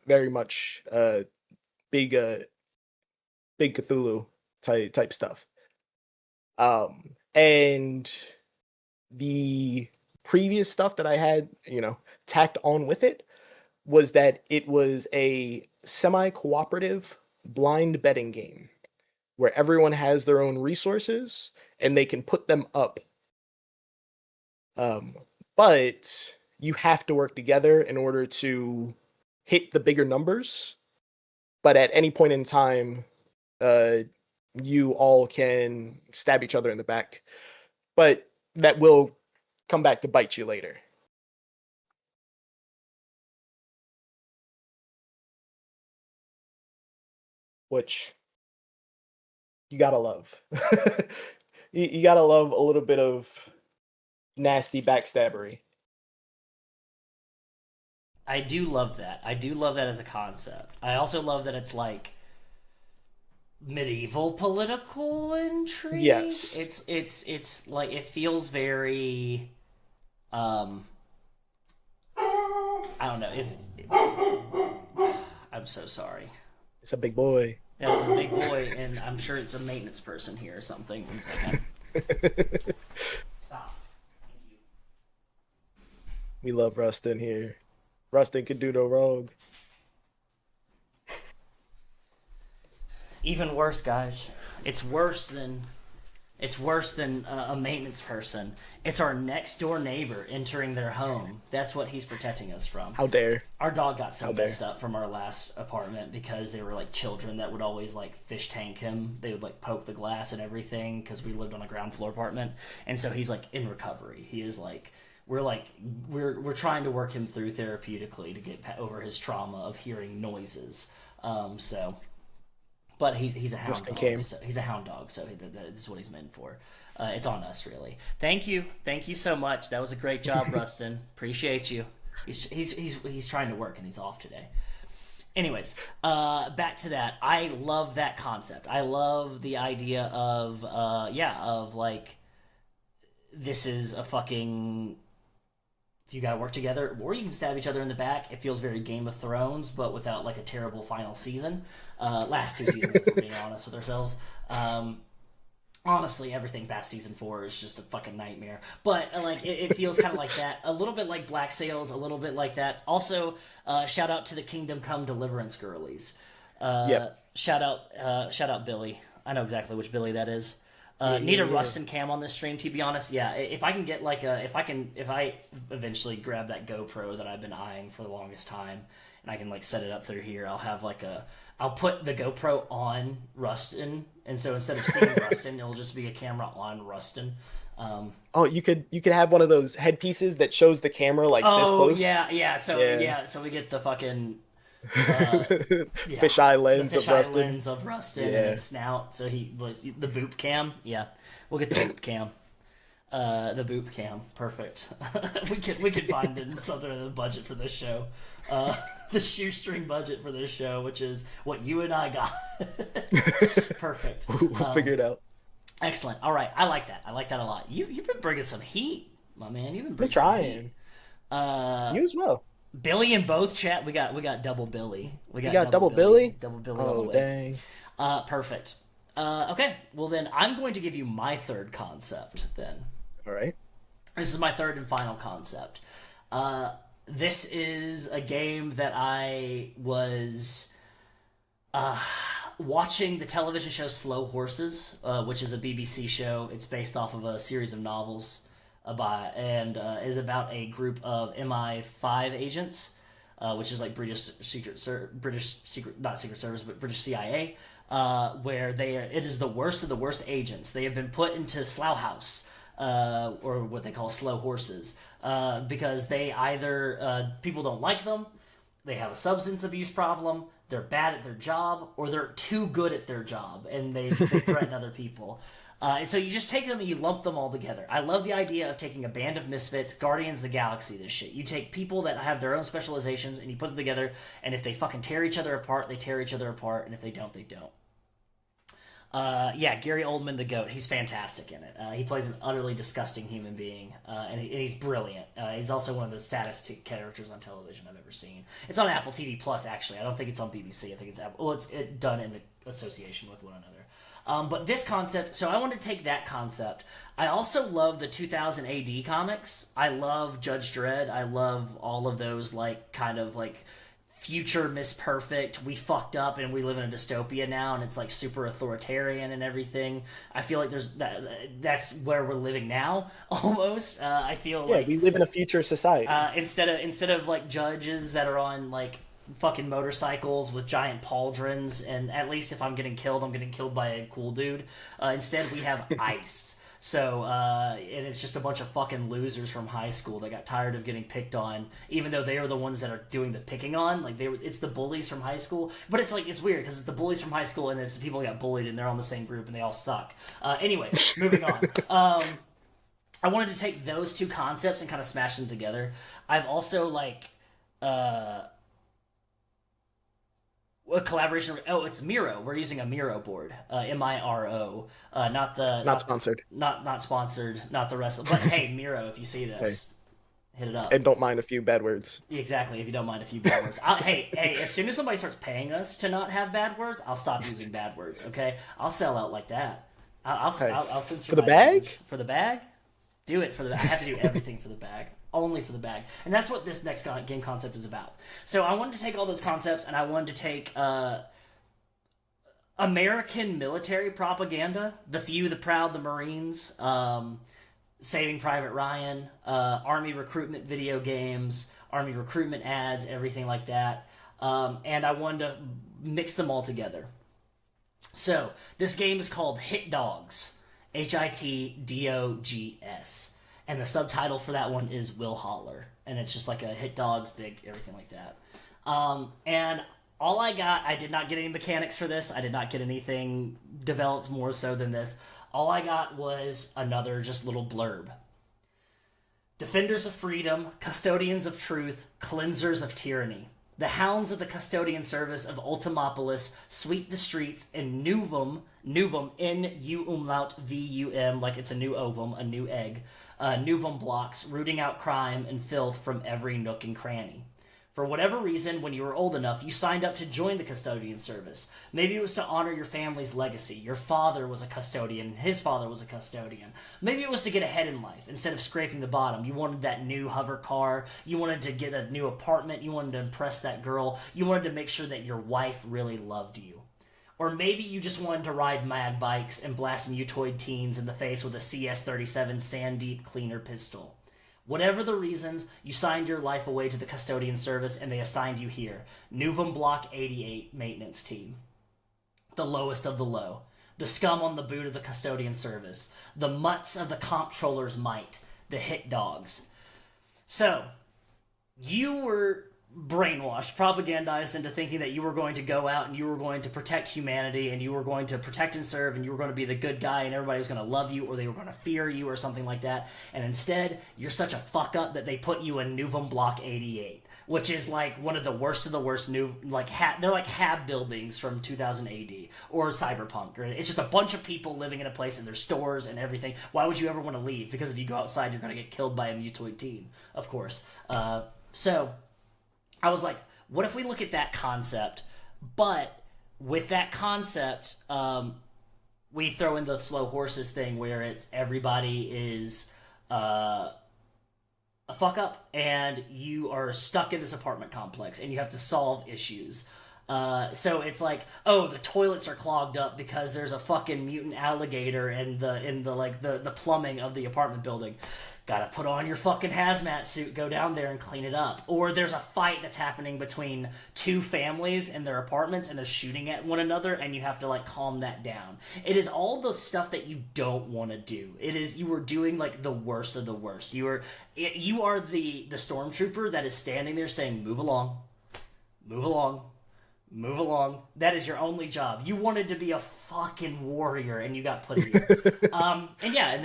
Speaker 2: Very much big big Cthulhu type stuff. And the previous stuff that I had, tacked on with it was that it was a semi-cooperative blind betting game where everyone has their own resources and they can put them up. Um, but you have to work together in order to hit the bigger numbers. But at any point in time, uh, you all can stab each other in the back. But that will come back to bite you later. Which you gotta love. You gotta love a little bit of nasty backstabbery.
Speaker 3: I do love that. I do love that as a concept. I also love that it's like medieval political intrigue.
Speaker 2: Yes.
Speaker 3: It's like it feels very um I don't know if I'm so sorry.
Speaker 2: It's a big boy.
Speaker 3: That was a big boy, and I'm sure it's a maintenance person here or something. One second. Stop. Thank you.
Speaker 2: We love Rustin here. Rustin can do no wrong.
Speaker 3: Even worse, guys. It's worse than a maintenance person. It's our next door neighbor entering their home. That's what he's protecting us from.
Speaker 2: How dare.
Speaker 3: Our dog got so
Speaker 2: How dare.
Speaker 3: messed up from our last apartment because they were like children that would always like fish tank him. They would like poke the glass and everything because we lived on a ground floor apartment, and so he's like in recovery. He is like we're trying to work him through therapeutically to get over his trauma of hearing noises. So but he's a hound
Speaker 2: Rustin
Speaker 3: dog.
Speaker 2: came.
Speaker 3: So he's a hound dog, so that is what he's meant for. It's on us, really. Thank you so much. That was a great job, Rustin. Appreciate you. He's trying to work and he's off today. Anyways, back to that. I love that concept. I love the idea of like, this is a fucking, you gotta work together, or you can stab each other in the back. It feels very Game of Thrones, but without like a terrible final season. Last 2 seasons, if we're being honest with ourselves. Honestly, everything past season 4 is just a fucking nightmare. But like, it feels kind of like that. A little bit like Black Sails, a little bit like that. Also, shout out to the Kingdom Come Deliverance girlies. Shout out Billy. I know exactly which Billy that is. Need a Rustin cam on this stream, to be honest. Yeah, if I can get like if I eventually grab that GoPro that I've been eyeing for the longest time, and I can like set it up through here, I'll have like I'll put the GoPro on Rustin, and so instead of seeing Rustin, it'll just be a camera on Rustin.
Speaker 2: You could have one of those headpieces that shows the camera like this close.
Speaker 3: So we get the fucking
Speaker 2: fisheye lens of Rustin.
Speaker 3: And his snout. So he was the boop cam. Yeah, we'll get the boop cam. The boop cam, perfect. we could find something in the budget for this show. The shoestring budget for this show, which is what you and I got. Perfect.
Speaker 2: We'll figure it out.
Speaker 3: Excellent. All right, I like that. I like that a lot. You've been bringing some heat, my man. You've been bringing
Speaker 2: trying.
Speaker 3: some heat.
Speaker 2: You as well.
Speaker 3: Billy in both chat. We got double Billy.
Speaker 2: We got double Billy.
Speaker 3: Double Billy all the way.
Speaker 2: Dang.
Speaker 3: Perfect. Okay. Well then, I'm going to give you my third concept. Then.
Speaker 2: All right.
Speaker 3: This is my third and final concept. This is a game that I was watching the television show Slow Horses, which is a BBC show. It's based off of a series of novels is about a group of MI5 agents, which is like British CIA, where it is the worst of the worst agents. They have been put into Slough House, or what they call Slow Horses, because they either people don't like them, they have a substance abuse problem, they're bad at their job, or they're too good at their job and they threaten other people. And so you just take them and you lump them all together. I love the idea of taking a band of misfits, Guardians of the Galaxy, this shit. You take people that have their own specializations and you put them together, and if they fucking tear each other apart, they tear each other apart, and if they don't, they don't. Gary Oldman, the GOAT, he's fantastic in it. He plays an utterly disgusting human being, and he's brilliant. He's also one of the saddest characters on television I've ever seen. It's on Apple TV Plus, actually. I don't think it's on BBC. I think it's Apple. Well, it's done in association with one another. But this concept, so I want to take that concept. I also love the 2000 AD comics. I love Judge Dredd. I love all of those, like, kind of, like, future Miss Perfect, we fucked up and we live in a dystopia now and it's like super authoritarian and everything. I feel like that's where we're living now, almost. I feel like
Speaker 2: we live in a future society.
Speaker 3: Instead of like judges that are on like fucking motorcycles with giant pauldrons, and at least if I'm getting killed by a cool dude. Instead we have ice. So, and it's just a bunch of fucking losers from high school that got tired of getting picked on, even though they are the ones that are doing the picking on. Like, it's the bullies from high school. But it's like, it's weird, because it's the bullies from high school, and it's the people who got bullied, and they're on the same group, and they all suck. Anyways, moving on. I wanted to take those two concepts and kind of smash them together. I've also, like, a collaboration. Oh, it's Miro. We're using a Miro board. Miro. Not
Speaker 2: sponsored.
Speaker 3: Not sponsored. Not the rest. But hey, Miro, if you see this, hit it up.
Speaker 2: And don't mind a few bad words.
Speaker 3: Exactly. If you don't mind a few bad words. Hey. As soon as somebody starts paying us to not have bad words, I'll stop using bad words. Okay. I'll sell out like that. I'll censor
Speaker 2: for the
Speaker 3: my
Speaker 2: bag.
Speaker 3: Language. For the bag. Do it for the. I have to do everything for the bag. Only for the bag. And that's what this next game concept is about. So I wanted to take all those concepts and I wanted to take American military propaganda, the few, the proud, the Marines, Saving Private Ryan, Army recruitment video games, Army recruitment ads, everything like that. And I wanted to mix them all together. So this game is called Hit Dogs, HITDOGS. And the subtitle for that one is Will Holler. And it's just like a hit dogs, big, everything like that. And all I got, I did not get any mechanics for this. I did not get anything developed more so than this. All I got was another just little blurb. Defenders of freedom, custodians of truth, cleansers of tyranny. The hounds of the custodian service of Ultimopolis sweep the streets in Nuvum, N-U-V-U-M, like it's a new ovum, a new egg, Nuvum blocks, rooting out crime and filth from every nook and cranny. For whatever reason, when you were old enough, you signed up to join the custodian service. Maybe it was to honor your family's legacy. Your father was a custodian, his father was a custodian. Maybe it was to get ahead in life instead of scraping the bottom. You wanted that new hover car. You wanted to get a new apartment. You wanted to impress that girl. You wanted to make sure that your wife really loved you. Or maybe you just wanted to ride mad bikes and blast mutoid teens in the face with a CS-37 Sandeep cleaner pistol. Whatever the reasons, you signed your life away to the custodian service and they assigned you here. Nuvum Block 88 maintenance team. The lowest of the low. The scum on the boot of the custodian service. The mutts of the comptroller's might. The hit dogs. So, you were brainwashed, propagandized into thinking that you were going to go out and you were going to protect humanity and you were going to protect and serve and you were going to be the good guy and everybody was going to love you or they were going to fear you or something like that. And instead, you're such a fuck up that they put you in Nuvum Block 88, which is like one of the worst new, like they're like HAB buildings from 2000 AD or Cyberpunk. Right? It's just a bunch of people living in a place and there's stores and everything. Why would you ever want to leave? Because if you go outside, you're going to get killed by a mutoid teen, of course. So I was like, what if we look at that concept, but with that concept, we throw in the slow horses thing where it's everybody is a fuck up and you are stuck in this apartment complex and you have to solve issues. So it's like, oh, the toilets are clogged up because there's a fucking mutant alligator in the plumbing of the apartment building. Gotta put on your fucking hazmat suit, go down there and clean it up. Or there's a fight that's happening between two families in their apartments and they're shooting at one another and you have to like calm that down. It is all the stuff that you don't want to do. It is, you are doing like the worst of the worst. You are the stormtrooper that is standing there saying, move along, move along. Move along. That is your only job. You wanted to be a fucking warrior, and you got put here. And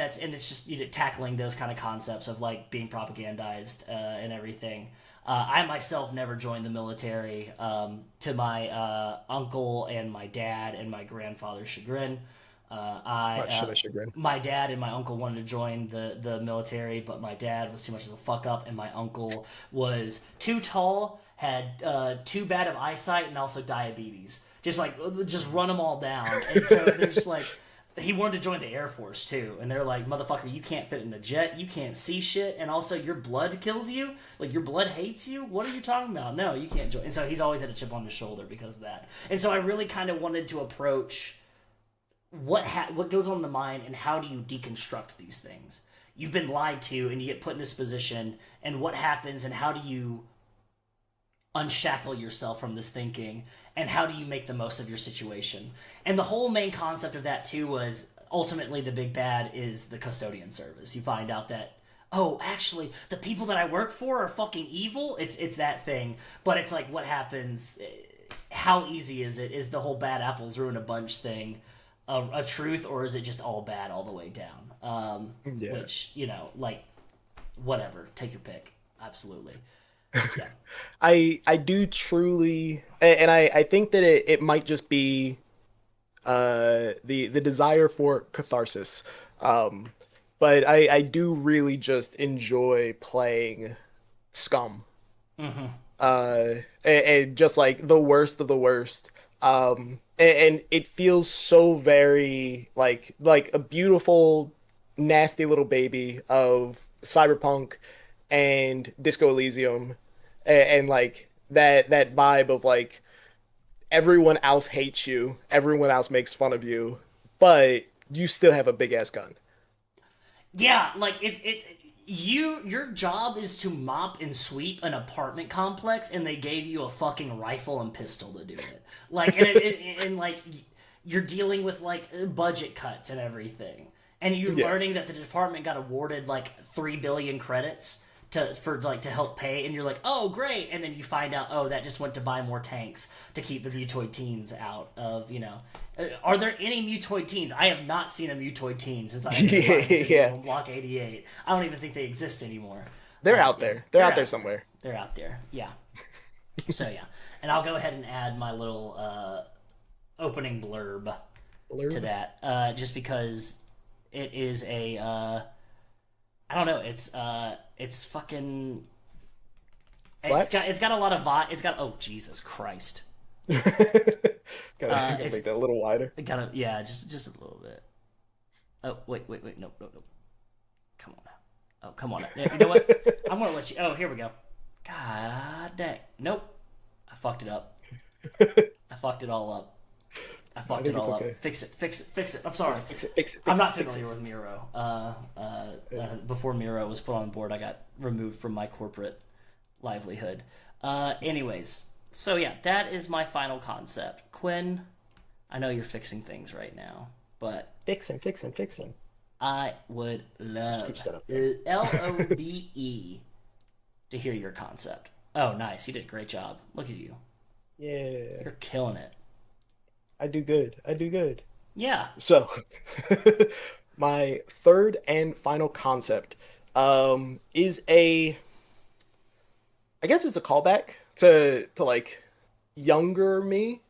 Speaker 3: it's just tackling those kind of concepts of like being propagandized and everything. I myself never joined the military. To my uncle and my dad and my grandfather's chagrin. My dad and my uncle wanted to join the military, but my dad was too much of a fuck up, and my uncle was too tall, had too bad of eyesight, and also diabetes. Just run them all down. And so they're just like, he wanted to join the Air Force too, and they're like, motherfucker, you can't fit in a jet, you can't see shit, and also your blood kills you? Like, your blood hates you? What are you talking about? No, you can't join. And so he's always had a chip on his shoulder because of that. And so I really kind of wanted to approach what goes on in the mind and how do you deconstruct these things. You've been lied to and you get put in this position, and what happens and how do you unshackle yourself from this thinking, and how do you make the most of your situation? And the whole main concept of that too was ultimately the big bad is the custodian service. You find out that, oh, actually the people that I work for are fucking evil. It's that thing. But it's like, what happens? How easy is it? Is the whole bad apples ruin a bunch thing a truth, or is it just all bad all the way down? Which, like, whatever, take your pick. Absolutely. Yeah.
Speaker 2: I do truly, and I think that it might just be the desire for catharsis, but I do really just enjoy playing scum, and just like the worst of the worst, and it feels so very like a beautiful nasty little baby of cyberpunk and Disco Elysium, and like that vibe of like everyone else hates you, everyone else makes fun of you, but you still have a big ass gun.
Speaker 3: Yeah, like it's your job is to mop and sweep an apartment complex, and they gave you a fucking rifle and pistol to do it. Like, and like you're dealing with like budget cuts and everything, and you're learning that the department got awarded like 3 billion credits to help pay, and you're like, oh great, and then you find out, oh, that just went to buy more tanks to keep the mutoid teens out of, are there any mutoid teens? I have not seen a mutoid teen since I've been assigned to Block 88. I don't even think they exist anymore.
Speaker 2: They're out there. They're out there somewhere.
Speaker 3: They're out there. Yeah. So yeah, and I'll go ahead and add my little opening blurb to that, just because it is a I don't know. It's fucking. It's got a lot of vibe. It's got, oh Jesus Christ.
Speaker 2: Gotta make that a little wider.
Speaker 3: Just a little bit. Oh wait, nope. Come on now. Oh come on. You know what? I'm gonna let you. Oh, here we go. God dang. Nope. I fucked it up. I fucked it all up. Okay. Fix it. I'm sorry. I'm not familiar with Miro. Before Miro was put on board, I got removed from my corporate livelihood. Anyways, so yeah, that is my final concept. Quinn, I know you're fixing things right now, but
Speaker 2: fixing.
Speaker 3: I would love LOVE to hear your concept. Oh, nice. You did a great job. Look at you.
Speaker 2: Yeah.
Speaker 3: You're killing it.
Speaker 2: I do good.
Speaker 3: Yeah.
Speaker 2: So, my third and final concept is I guess it's a callback to like younger me.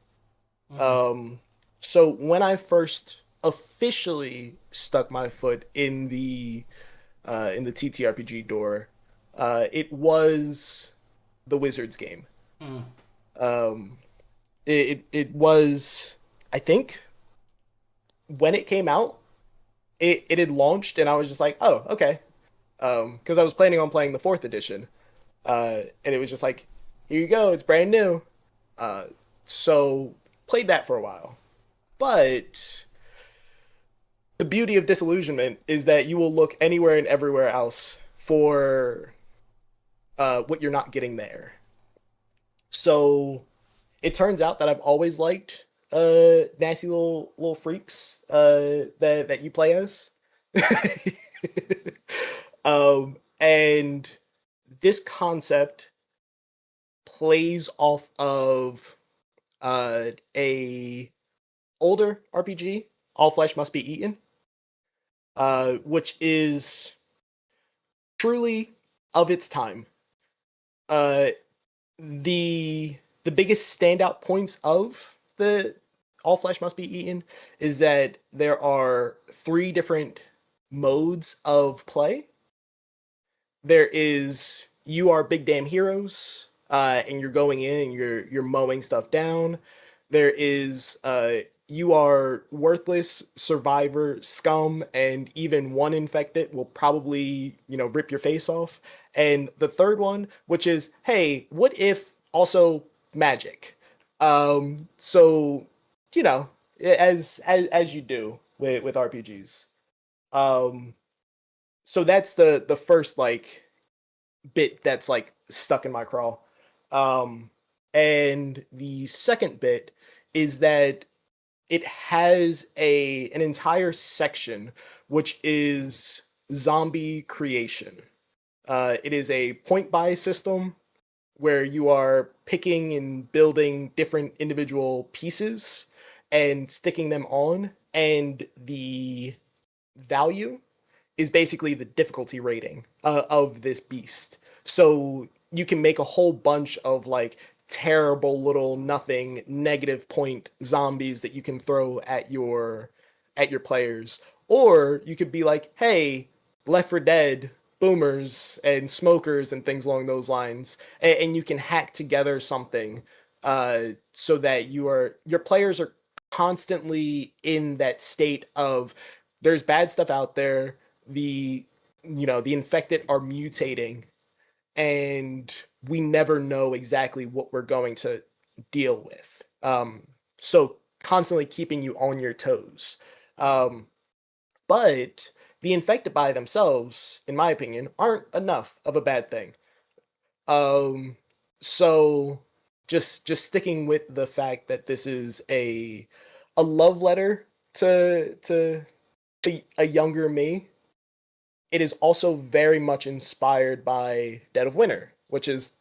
Speaker 2: Mm-hmm. So when I first officially stuck my foot in the ttrpg door, it was the Wizards game. It was, I think, when it came out, it had launched, and I was just like, oh, okay, because I was planning on playing the 4th edition, and it was just like, here you go, it's brand new. So played that for a while, but the beauty of Disillusionment is that you will look anywhere and everywhere else for what you're not getting there. So it turns out that I've always liked nasty little freaks that you play as. And this concept plays off of a older RPG, All Flesh Must Be Eaten, which is truly of its time. The biggest standout points of the All Flesh Must Be Eaten is that there are 3 different modes of play. There is, you are big damn heroes, and you're going in and you're mowing stuff down. There is, you are worthless survivor scum, and even one infected will probably, rip your face off. And the third one, which is, hey, what if also magic? So, as you do with RPGs. So that's the first bit that's stuck in my craw. And the second bit is that it has an entire section which is zombie creation. It is a point buy system where you are picking and building different individual pieces and sticking them on, and the value is basically the difficulty rating of this beast. So you can make a whole bunch of terrible little nothing negative point zombies that you can throw at your players, or you could be like, hey, Left 4 Dead boomers and smokers and things along those lines, and you can hack together something so that your players are constantly in that state of there's bad stuff out there, the infected are mutating, and we never know exactly what we're going to deal with. So constantly keeping you on your toes. But the infected by themselves, in my opinion, aren't enough of a bad thing. So just sticking with the fact that this is a love letter to a younger me, it is also very much inspired by Dead of Winter, which is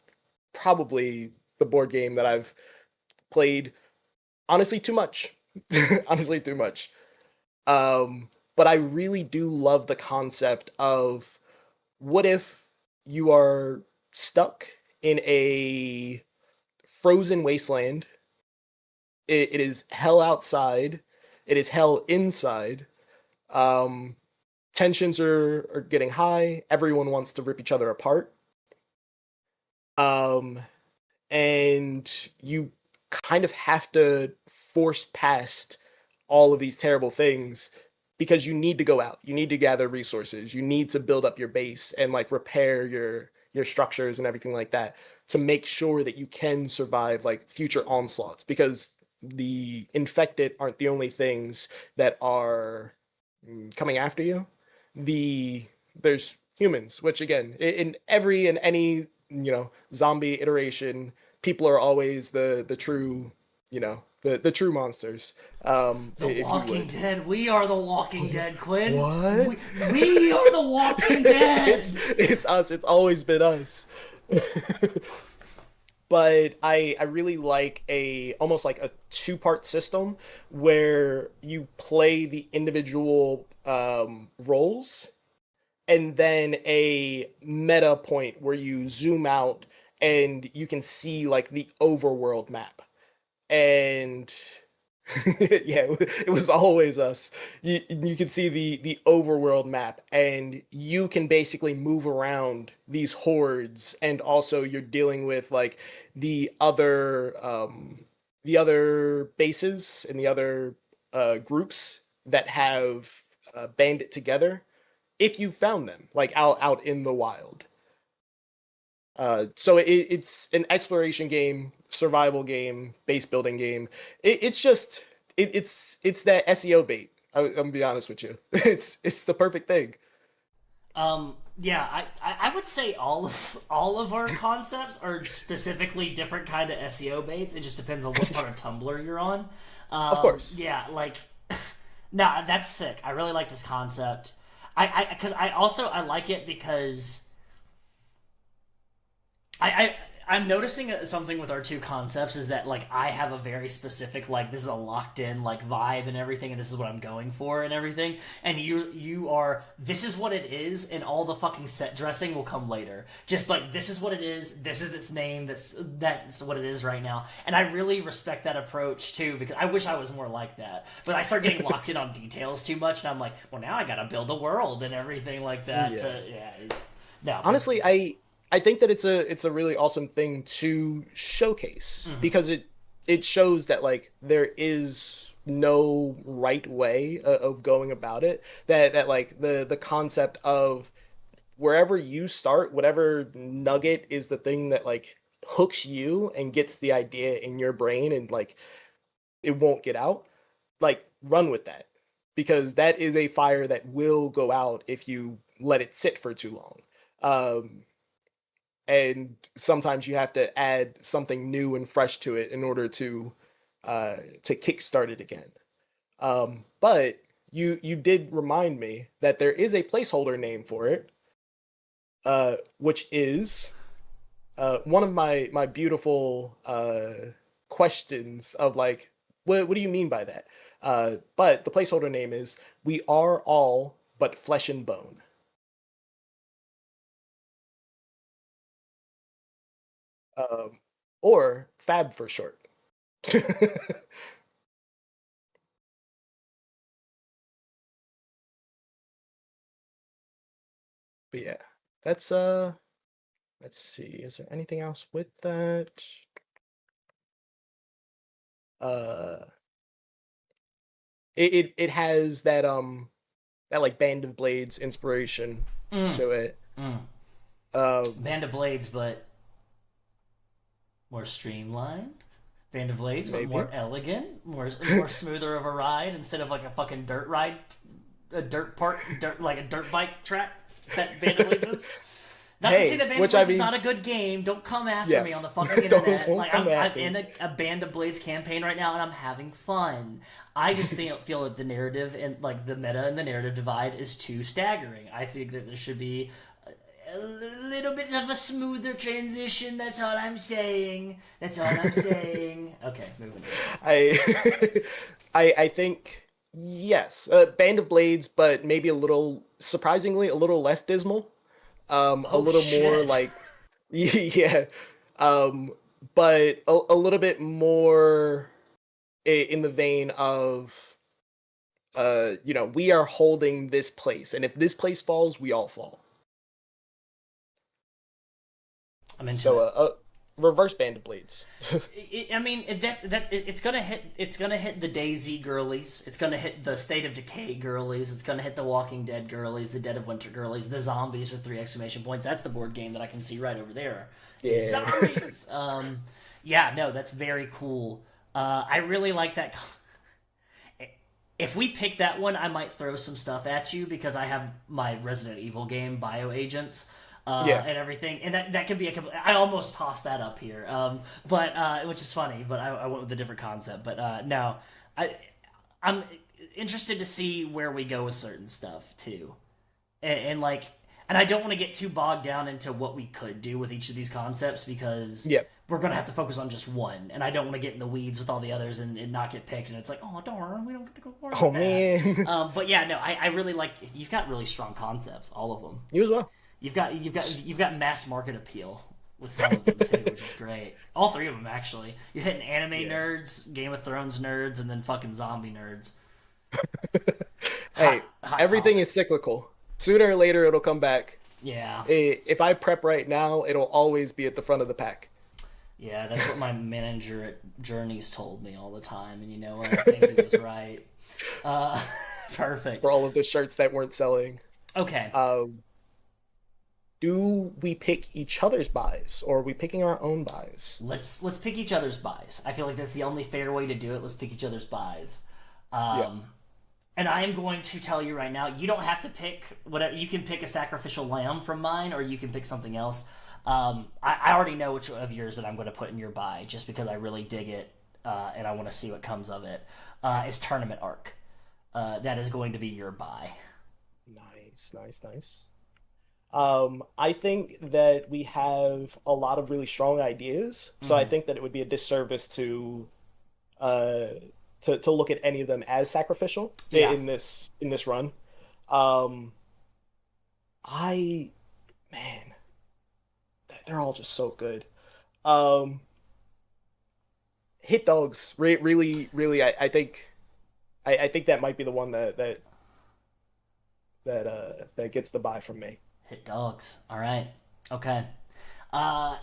Speaker 2: probably the board game that I've played honestly too much. Honestly too much. But I really do love the concept of what if you are stuck in a frozen wasteland. It is hell outside. It is hell inside. Um, Tensions are getting high. Everyone wants to rip each other apart. Um, and you kind of have to force past all of these terrible things because you need to go out. You need to gather resources. You need to build up your base and like repair your structures and everything like that to make sure that you can survive like future onslaughts, because the infected aren't the only things that are coming after you. There's humans, which again, in every and any, zombie iteration, people are always the true, the true monsters.
Speaker 3: The
Speaker 2: If you
Speaker 3: Walking
Speaker 2: would.
Speaker 3: Dead. We are the Walking Dead, Quinn.
Speaker 2: What?
Speaker 3: We are the Walking Dead.
Speaker 2: It's us. It's always been us. But I really like a almost like a two-part system where you play the individual roles, and then a meta point where you zoom out and you can see like the overworld map. And yeah, it was always us. You can see the overworld map, and you can basically move around these hordes, and also you're dealing with like the other bases and the other groups that have banded together if you found them like out in the wild. So it's an exploration game, survival game, base building game. It's just it's that SEO bait. I'm gonna be honest with you. It's the perfect thing.
Speaker 3: Yeah, I would say all of our concepts are specifically different kind of SEO baits. It just depends on what part of Tumblr you're on.
Speaker 2: Of course.
Speaker 3: Yeah, like, nah, that's sick. I really like this concept. Because I like it because I'm noticing something with our two concepts is that like I have a very specific like this is a locked in like vibe and everything, and this is what I'm going for and everything, and you are this is what it is, and all the fucking set dressing will come later. Just like this is what it is, this is its name, that's what it is right now, and I really respect that approach too, because I wish I was more like that, but I start getting locked in on details too much, and I'm like, well, now I gotta build a world and everything like that. It's no
Speaker 2: Honestly,
Speaker 3: it's,
Speaker 2: I think that it's a really awesome thing to showcase, because it shows that like there is no right way of going about it. That like the concept of wherever you start, whatever nugget is the thing that like hooks you and gets the idea in your brain, and like it won't get out. Like run with that, because that is a fire that will go out if you let it sit for too long. And sometimes you have to add something new and fresh to it in order to kickstart it again. But you did remind me that there is a placeholder name for it, which is one of my beautiful questions of like, what do you mean by that? But the placeholder name is "We are all but flesh and bone." Um, or Fab for short. But yeah, that's let's see. Is there anything else with that? Uh, it has that like Band of Blades inspiration
Speaker 3: mm,
Speaker 2: to it.
Speaker 3: mm.
Speaker 2: Um,
Speaker 3: Band of Blades, but more streamlined. Band of Blades, but
Speaker 2: Maybe.
Speaker 3: more elegant, more smoother of a ride instead of like a fucking dirt ride, like a dirt bike track that Band of Blades is. Not to
Speaker 2: Hey,
Speaker 3: say that Band of
Speaker 2: which
Speaker 3: Blades
Speaker 2: I
Speaker 3: is
Speaker 2: mean-
Speaker 3: not a good game. Don't come after me
Speaker 2: Yes.
Speaker 3: on the fucking
Speaker 2: Don't
Speaker 3: internet. Like
Speaker 2: come
Speaker 3: I'm
Speaker 2: at me.
Speaker 3: in a Band of Blades campaign right now, and I'm having fun. I just feel that the narrative and like the meta and the narrative divide is too staggering. I think that there should be a little bit of a smoother transition. That's all I'm saying. That's all I'm saying. Okay, moving on.
Speaker 2: I I think yes, Band of Blades, but maybe surprisingly, a little less dismal. A
Speaker 3: Oh
Speaker 2: little more
Speaker 3: shit.
Speaker 2: like, yeah, um, but a little bit more in the vein of, we are holding this place, and if this place falls, we all fall.
Speaker 3: I'm into
Speaker 2: So,
Speaker 3: it.
Speaker 2: reverse Band of Blades.
Speaker 3: I mean, it's gonna hit. It's gonna hit the DayZ girlies. It's gonna hit the State of Decay girlies. It's gonna hit the Walking Dead girlies, the Dead of Winter girlies, the zombies with 3 exclamation points. That's the board game that I can see right over there.
Speaker 2: Yeah.
Speaker 3: Zombies. Yeah, no, that's very cool. I really like that. If we pick that one, I might throw some stuff at you because I have my Resident Evil game, Bioagents,
Speaker 2: Yeah.
Speaker 3: and everything, and that could be I almost tossed that up here, but which is funny, but I went with a different concept. But no, I'm interested to see where we go with certain stuff too, and like, and I don't want to get too bogged down into what we could do with each of these concepts because
Speaker 2: Yeah.
Speaker 3: we're gonna have to focus on just one, and I don't want to get in the weeds with all the others and not get picked, and it's like, oh darn, we don't get to go forward.
Speaker 2: Oh man.
Speaker 3: But yeah, no, I really like. You've got really strong concepts, all of them.
Speaker 2: You as well.
Speaker 3: You've got mass market appeal with some of them too, which is great. All three of them actually. You're hitting anime nerds, Game of Thrones nerds, and then fucking zombie nerds.
Speaker 2: Hey,
Speaker 3: hot
Speaker 2: everything
Speaker 3: topic.
Speaker 2: is cyclical. Sooner or later, it'll come back.
Speaker 3: Yeah,
Speaker 2: If I prep right now, it'll always be at the front of the pack.
Speaker 3: yeah, that's what my manager at Journeys told me all the time, and you know what? I think he was right. Perfect.
Speaker 2: For all of the shirts that weren't selling.
Speaker 3: Okay.
Speaker 2: Do we pick each other's buys, or are we picking our own buys?
Speaker 3: Let's pick each other's buys. I feel like that's the only fair way to do it. Let's pick each other's buys.
Speaker 2: Yeah.
Speaker 3: And I am going to tell you right now, you don't have to pick whatever. You can pick a sacrificial lamb from mine, or you can pick something else. I already know which of yours that I'm going to put in your buy, just because I really dig it, and I want to see what comes of it. Is Tournament Arc. That is going to be your buy.
Speaker 2: Nice. I think that we have a lot of really strong ideas, so I think that it would be a disservice to look at any of them as sacrificial in this run. Man, they're all just so good. Hit Dogs, really, I think that might be the one that gets the buy from me.
Speaker 3: Hit Dogs. All right. Okay. Now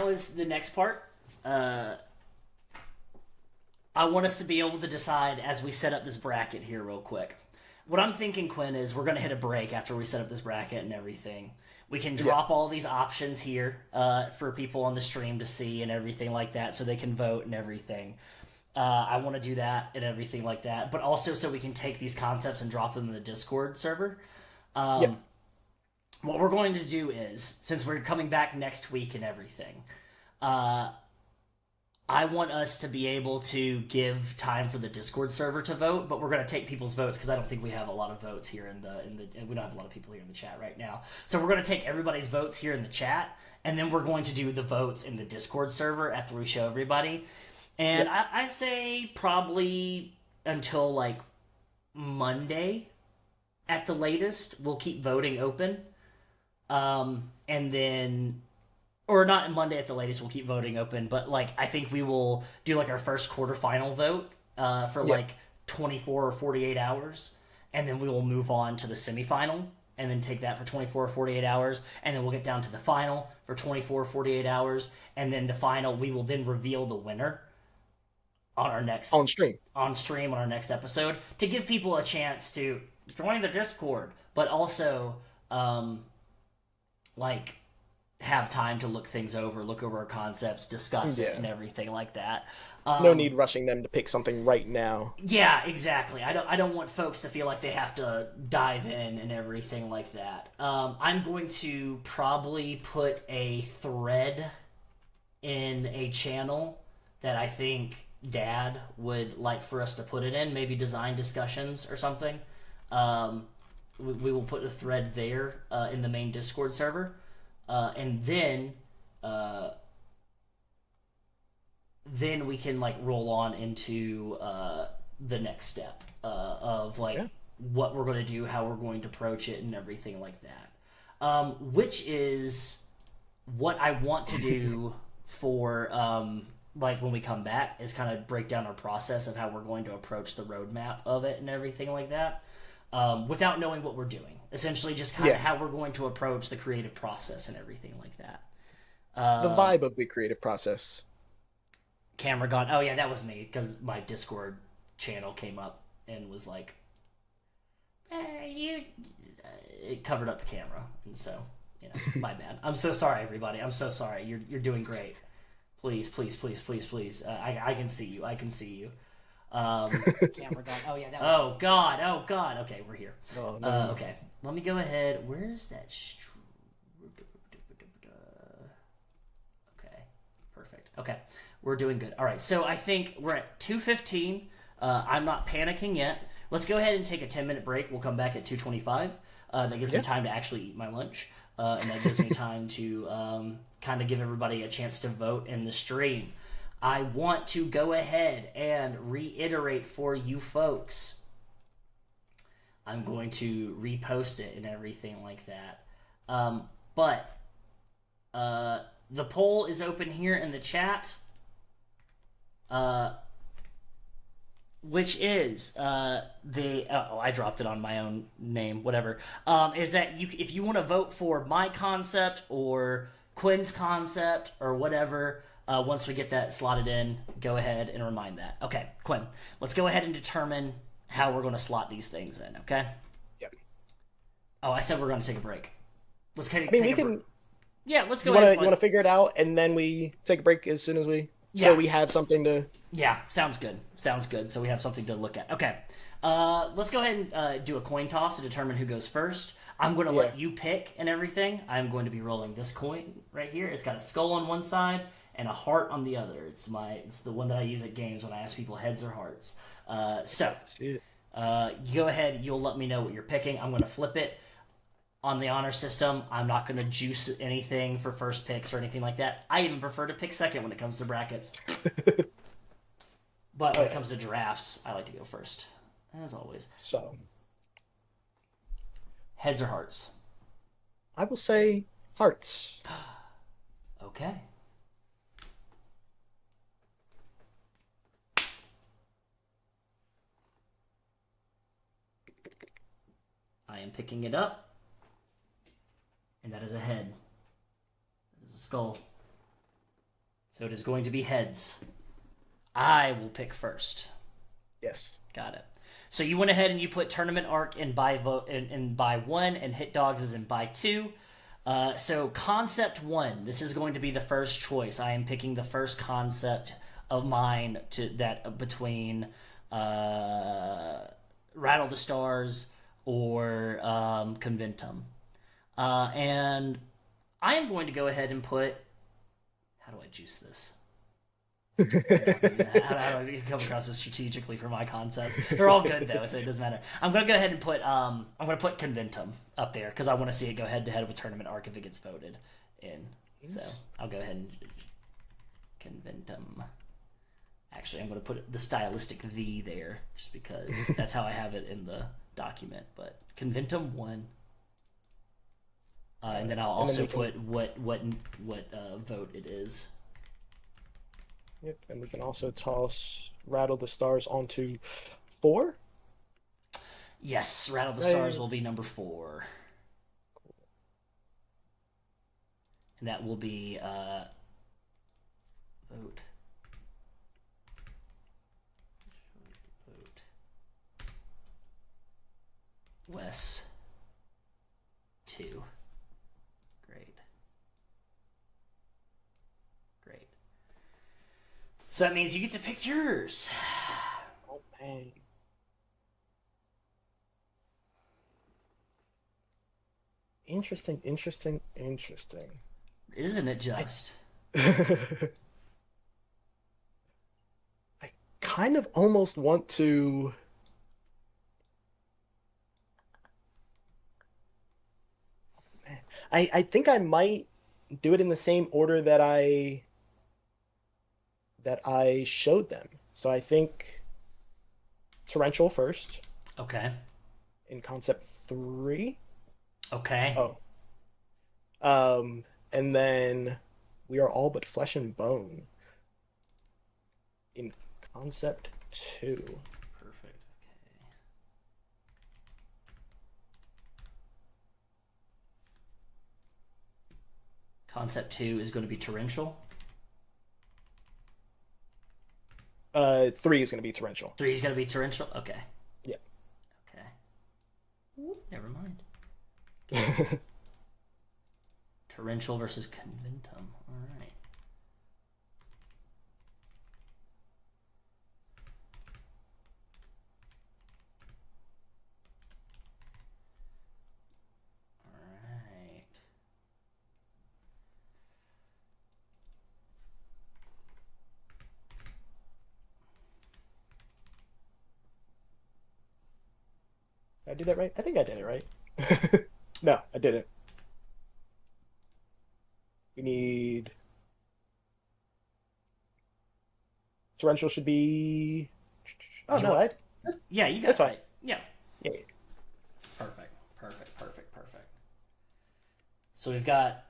Speaker 3: is the next part. I want us to be able to decide as we set up this bracket here real quick. What I'm thinking, Quinn, is we're going to hit a break after we set up this bracket and everything. We can drop all these options here for people on the stream to see and everything like that so they can vote and everything. I want to do that and everything like that, but also so we can take these concepts and drop them in the Discord server. What we're going to do is, since we're coming back next week and everything, I want us to be able to give time for the Discord server to vote, but we're going to take people's votes because I don't think we have a lot of votes here and we don't have a lot of people here in the chat right now. So we're going to take everybody's votes here in the chat, and then we're going to do the votes in the Discord server after we show everybody. And I say probably until like Monday at the latest, we'll keep voting open. And then, or not Monday at the latest, we'll keep voting open, but like, I think we will do like our first quarterfinal vote, for like 24 or 48 hours. And then we will move on to the semifinal and then take that for 24 or 48 hours. And then we'll get down to the final for 24 or 48 hours. And then the final, we will then reveal the winner on our next
Speaker 2: on stream
Speaker 3: on our next episode to give people a chance to join the Discord, but also, like, have time to look things over, look over our concepts, discuss it, and everything like that.
Speaker 2: No need rushing them to pick something right now.
Speaker 3: Yeah, exactly. I don't want folks to feel like they have to dive in and everything like that. I'm going to probably put a thread in a channel that I think Dad would like for us to put it in, maybe design discussions or something. We will put a thread there in the main Discord server, and then we can like roll on into the next step of like what we're going to do, how we're going to approach it, and everything like that. Which is what I want to do for like when we come back, is kind of break down our process of how we're going to approach the roadmap of it and everything like that, without knowing what we're doing. Essentially, just kind of how we're going to approach the creative process and everything like that.
Speaker 2: The vibe of the creative process.
Speaker 3: Camera gone. Oh yeah, that was me, because my Discord channel came up and was like, it covered up the camera, and so my bad. I'm so sorry, everybody. I'm so sorry. You're doing great. Please, please, please, please, please. I can see you. I can see you. Camera gone. Oh yeah. That was... Oh god. Okay, we're here.
Speaker 2: Oh, no.
Speaker 3: Okay, let me go ahead. Where's that? Okay, perfect. Okay, we're doing good. All right, so I think we're at 2:15. I'm not panicking yet. Let's go ahead and take a 10-minute break. We'll come back at 2:25. That gives me time to actually eat my lunch. And that gives me time to kind of give everybody a chance to vote in the stream. I want to go ahead and reiterate for you folks. I'm going to repost it and everything like that. But the poll is open here in the chat. Which is I dropped it on my own name, whatever. Is that if you want to vote for my concept or Quinn's concept or whatever, once we get that slotted in, go ahead and remind that. Okay, Quinn, let's go ahead and determine how we're going to slot these things in. Okay.
Speaker 2: Yep.
Speaker 3: Oh, I said we're going to take a break. Let's take
Speaker 2: we
Speaker 3: a
Speaker 2: can.
Speaker 3: break. Yeah, let's go ahead.
Speaker 2: You want to figure it out, and then we take a break as soon as we. Yeah. So we have something to...
Speaker 3: Yeah, sounds good. Sounds good. So we have something to look at. Okay. Let's go ahead and do a coin toss to determine who goes first. I'm going to let you pick and everything. I'm going to be rolling this coin right here. It's got a skull on one side and a heart on the other. It's the one that I use at games when I ask people heads or hearts. You go ahead. You'll let me know what you're picking. I'm going to flip it. On the honor system, I'm not going to juice anything for first picks or anything like that. I even prefer to pick second when it comes to brackets. But when it comes to drafts, I like to go first, as always.
Speaker 2: So,
Speaker 3: heads or hearts?
Speaker 2: I will say hearts.
Speaker 3: Okay. I am picking it up. And that is a head. That is a skull. So it is going to be heads. I will pick first.
Speaker 2: Yes.
Speaker 3: Got it. So you went ahead and you put tournament arc in by vote in by 1, and hit dogs is in by 2. So concept 1. This is going to be the first choice. I am picking the first concept of mine between Rattle the Stars or Conventum. And I am going to go ahead and put... How do I juice this? How do I come across this strategically for my concept? They're all good, though, so it doesn't matter. I'm going to go ahead and put... I'm going to put Conventum up there, because I want to see it go head-to-head with Tournament Arc if it gets voted in. So I'll go ahead and... Conventum. Actually, I'm going to put the stylistic V there, just because that's how I have it in the document. But Conventum 1... and then I'll also put what vote it is.
Speaker 2: Yep, and we can also toss Rattle the Stars onto 4.
Speaker 3: Yes, Rattle the Stars will be number 4. And that will be vote. Wes 2. So that means you get to pick yours.
Speaker 2: Oh, man. Interesting.
Speaker 3: Isn't it just?
Speaker 2: I kind of almost want to. I think I might do it in the same order that I showed them. So I think torrential first
Speaker 3: Okay.
Speaker 2: in concept 3.
Speaker 3: Okay.
Speaker 2: Oh. And then we are all but flesh and bone in concept 2.
Speaker 3: Perfect. Okay. Concept 2 is going to be torrential.
Speaker 2: 3 is going to be torrential.
Speaker 3: 3 is going to be torrential. Okay.
Speaker 2: Yeah.
Speaker 3: Okay. Ooh, never mind. Torrential versus conventum. All right. All right.
Speaker 2: I did that right? I think I did it right. No, I didn't. We need torrential should be. Oh
Speaker 3: You
Speaker 2: no,
Speaker 3: want- Yeah, you got
Speaker 2: That's
Speaker 3: it
Speaker 2: fine.
Speaker 3: right. Yeah.
Speaker 2: Yeah.
Speaker 3: Perfect. Perfect. Perfect. Perfect. So we've got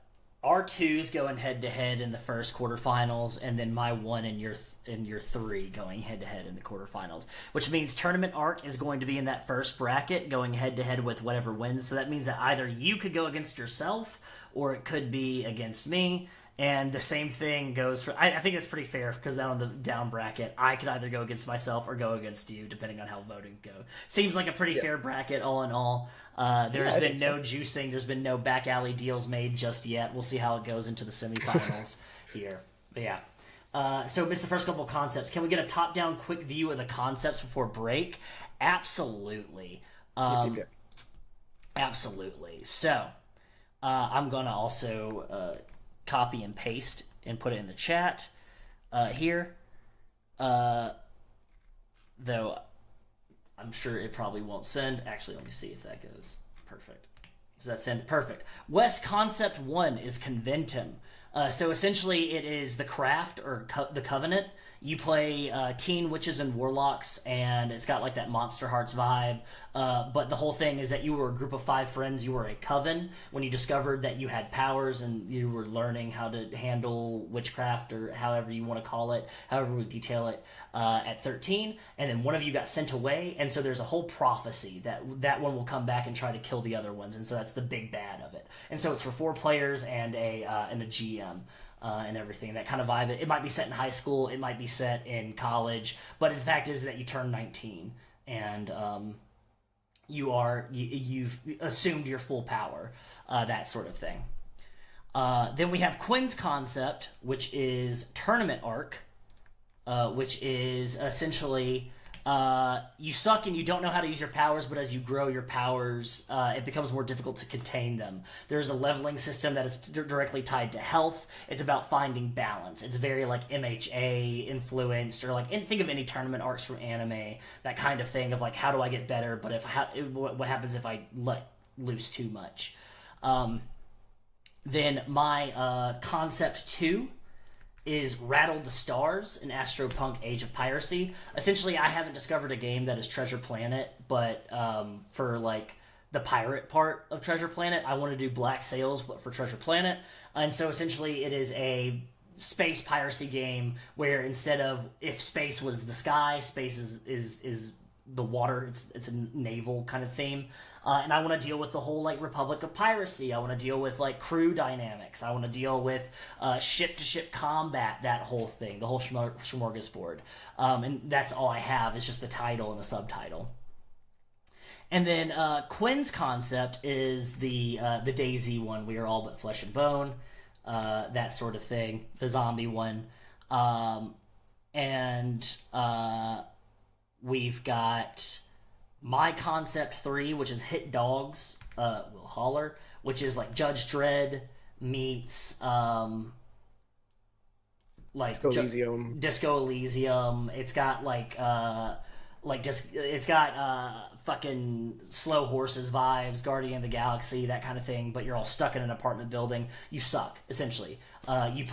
Speaker 3: our twos going head to head in the first quarterfinals, and then my 1 and your 3 going head to head in the quarterfinals. Which means tournament arc is going to be in that first bracket, going head to head with whatever wins. So that means that either you could go against yourself, or it could be against me. And the same thing goes for. I think it's pretty fair because down on the down bracket, I could either go against myself or go against you, depending on how voting go. Seems like a pretty fair bracket, all in all. There's
Speaker 2: I
Speaker 3: been
Speaker 2: think
Speaker 3: no juicing. There's been no back alley deals made just yet. We'll see how it goes into the semifinals here. But yeah. So, missed the first couple of concepts. Can we get a top-down quick view of the concepts before break? Absolutely.
Speaker 2: Yep.
Speaker 3: Absolutely. So, I'm going to also copy and paste and put it in the chat here. Though I'm sure it probably won't send. Actually, let me see if that goes. Perfect. Does that send? Perfect. West Concept 1 is Conventum. So essentially, it is the craft or the Covenant. You play teen witches and warlocks, and it's got like that Monster Hearts vibe. But the whole thing is that you were a group of 5 friends. You were a coven when you discovered that you had powers and you were learning how to handle witchcraft or however you want to call it, however we detail it, at 13. And then one of you got sent away, and so there's a whole prophecy that one will come back and try to kill the other ones, and so that's the big bad of it. And so it's for 4 players and a GM. And everything, that kind of vibe. It might be set in high school, it might be set in college, but the fact is that you turn 19 and you've assumed your full power, that sort of thing. Then we have Quinn's concept, which is tournament arc, which is essentially you suck and you don't know how to use your powers, but as you grow your powers, it becomes more difficult to contain them. There's a leveling system that is directly tied to health. It's about finding balance. It's very like MHA influenced, or like think of any tournament arcs from anime, that kind of thing of like, how do I get better? But what happens if I let loose too much? Then my concept 2 is Rattle the Stars in Astropunk Age of Piracy. Essentially, I haven't discovered a game that is Treasure Planet, but for like the pirate part of Treasure Planet, I want to do Black Sails, but for Treasure Planet. And so essentially it is a space piracy game where instead of if space was the sky, space is the water. It's a naval kind of theme. And I want to deal with the whole like Republic of Piracy. I want to deal with like crew dynamics. I want to deal with ship-to-ship combat, that whole thing, the whole smorgasbord. And that's all I have is just the title and the subtitle. And then Quinn's concept is the DayZ one. We are all but flesh and bone, that sort of thing. The zombie one. And we've got my concept 3, which is Hit Dogs Will Holler, which is like Judge Dredd meets like
Speaker 2: Disco Elysium.
Speaker 3: Disco Elysium. It's got it's got fucking Slow Horses vibes, Guardian of the Galaxy, that kind of thing. But you're all stuck in an apartment building. You suck essentially. You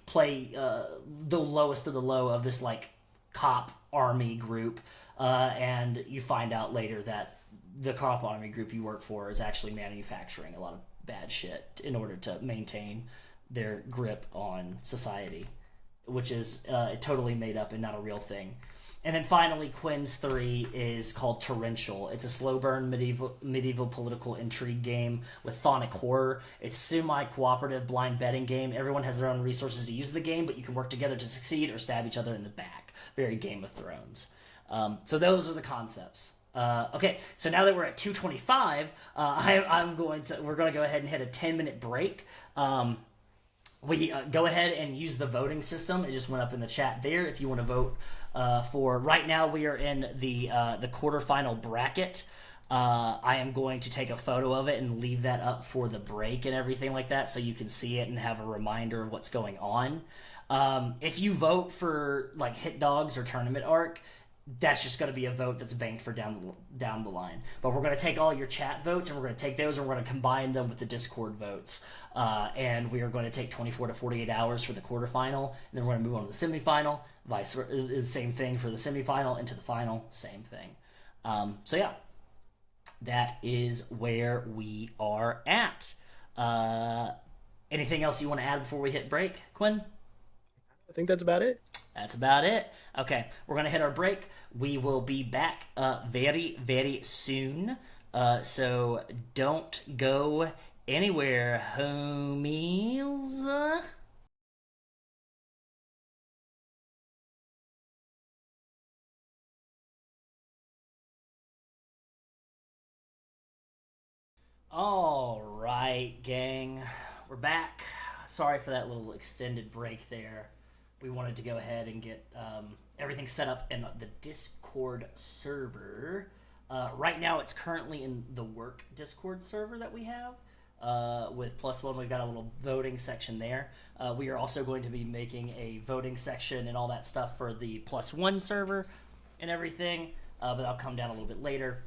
Speaker 3: play the lowest of the low of this like cop army group, and you find out later that the cop army group you work for is actually manufacturing a lot of bad shit in order to maintain their grip on society, which is totally made up and not a real thing. And then finally, Quinn's 3 is called Torrential. It's a slow burn medieval political intrigue game with phonic horror. It's semi-cooperative blind betting game. Everyone has their own resources to use the game, but you can work together to succeed or stab each other in the back. Very Game of Thrones. So those are the concepts. Okay, so now that we're at 2:25, we're going to go ahead and hit a 10-minute break. We go ahead and use the voting system. It just went up in the chat there. If you want to vote for right now, we are in the quarterfinal bracket. I am going to take a photo of it and leave that up for the break and everything like that, so you can see it and have a reminder of what's going on. If you vote for like Hit Dogs or Tournament Arc, that's just going to be a vote that's banked for down the line. But we're going to take all your chat votes, and we're going to take those and we're going to combine them with the Discord votes. And we are going to take 24 to 48 hours for the quarterfinal, and then we're going to move on to the semifinal. The same thing for the semifinal, and to the final, same thing. So yeah, that is where we are at. Anything else you want to add before we hit break, Quinn?
Speaker 2: I think that's about it.
Speaker 3: That's about it. Okay, we're going to hit our break. We will be back very, very soon. So don't go anywhere, homies. All right, gang. We're back. Sorry for that little extended break there. We wanted to go ahead and get everything set up in the Discord server. Right now, it's currently in the work Discord server that we have. With Plus One, we've got a little voting section there. We are also going to be making a voting section and all that stuff for the Plus One server and everything, but that'll come down a little bit later.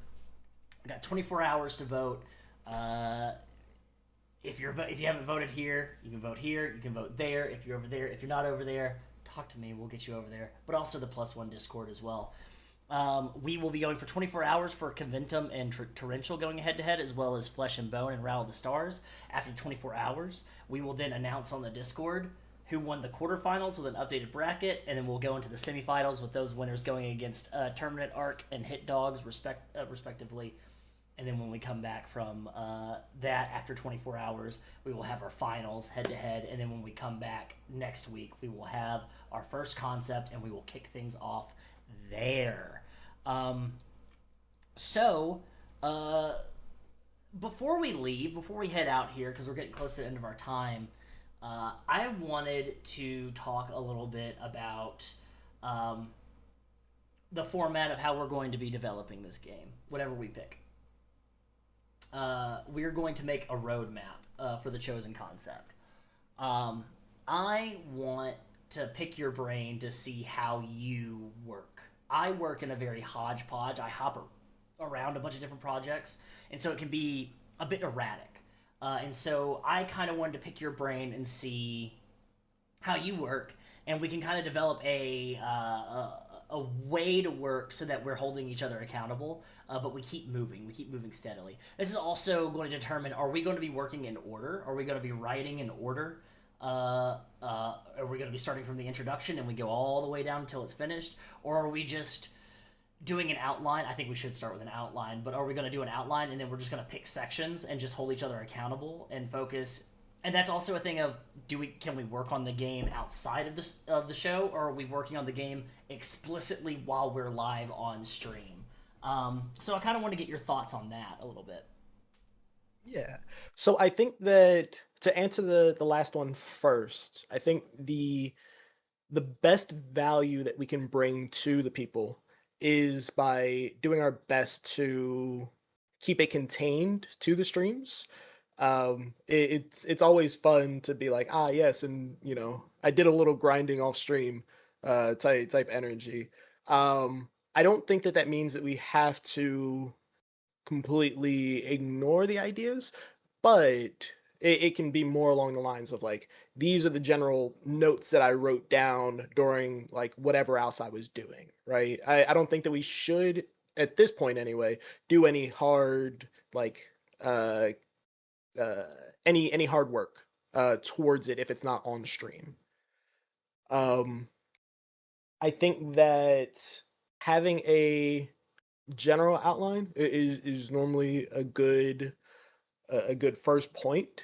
Speaker 3: We've got 24 hours to vote. If you haven't voted here, you can vote here. You can vote there. If you're over there, if you're not over there, talk to me. We'll get you over there. But also the Plus One Discord as well. We will be going for 24 hours for Conventum and Torrential going head-to-head, as well as Flesh and Bone and Rattle the Stars. After 24 hours, we will then announce on the Discord who won the quarterfinals with an updated bracket, and then we'll go into the semifinals with those winners going against Tournament Arc and Hit Dogs, respectively. And then when we come back from that after 24 hours, we will have our finals head-to-head. And then when we come back next week, we will have our first concept, and we will kick things off there. Before we leave, before we head out here, because we're getting close to the end of our time, I wanted to talk a little bit about the format of how we're going to be developing this game, whatever we pick. We're going to make a roadmap for the chosen concept. I want to pick your brain to see how you work. I work in a very hodgepodge. I hop around a bunch of different projects, and so it can be a bit erratic. And so I kind of wanted to pick your brain and see how you work, and we can kind of develop a way to work so that we're holding each other accountable, but we keep moving steadily. This is also going to determine, are we going to be working in order? Are we going to be writing in order? Are we going to be starting from the introduction and we go all the way down until it's finished? Or are we just doing an outline? I think we should start with an outline, but are we going to do an outline and then we're just going to pick sections and just hold each other accountable and focus? And that's also a thing of, can we work on the game outside of the show, or are we working on the game explicitly while we're live on stream? So I kind of want to get your thoughts on that a little bit.
Speaker 2: Yeah. So I think that to answer the last one first, I think the best value that we can bring to the people is by doing our best to keep it contained to the streams. It's always fun to be like, ah, yes, and I did a little grinding off stream, type energy. I don't think that means that we have to completely ignore the ideas, but it can be more along the lines of like, these are the general notes that I wrote down during like whatever else I was doing, right? I don't think that we should, at this point anyway, do any hard like uh uh any hard work towards it if it's not on stream. Um I think that having a general outline is normally a good first point.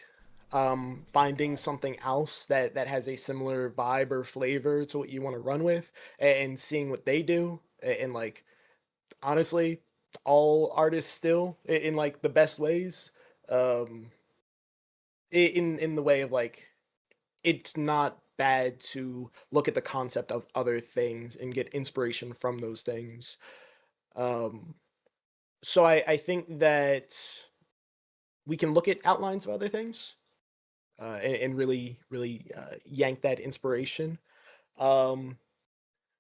Speaker 2: Finding something else that has a similar vibe or flavor to what you want to run with, and seeing what they do, and like honestly, all artists still in like the best ways, um, in the way of like, it's not bad to look at the concept of other things and get inspiration from those things. Um, so I think that we can look at outlines of other things, and really yank that inspiration. Um,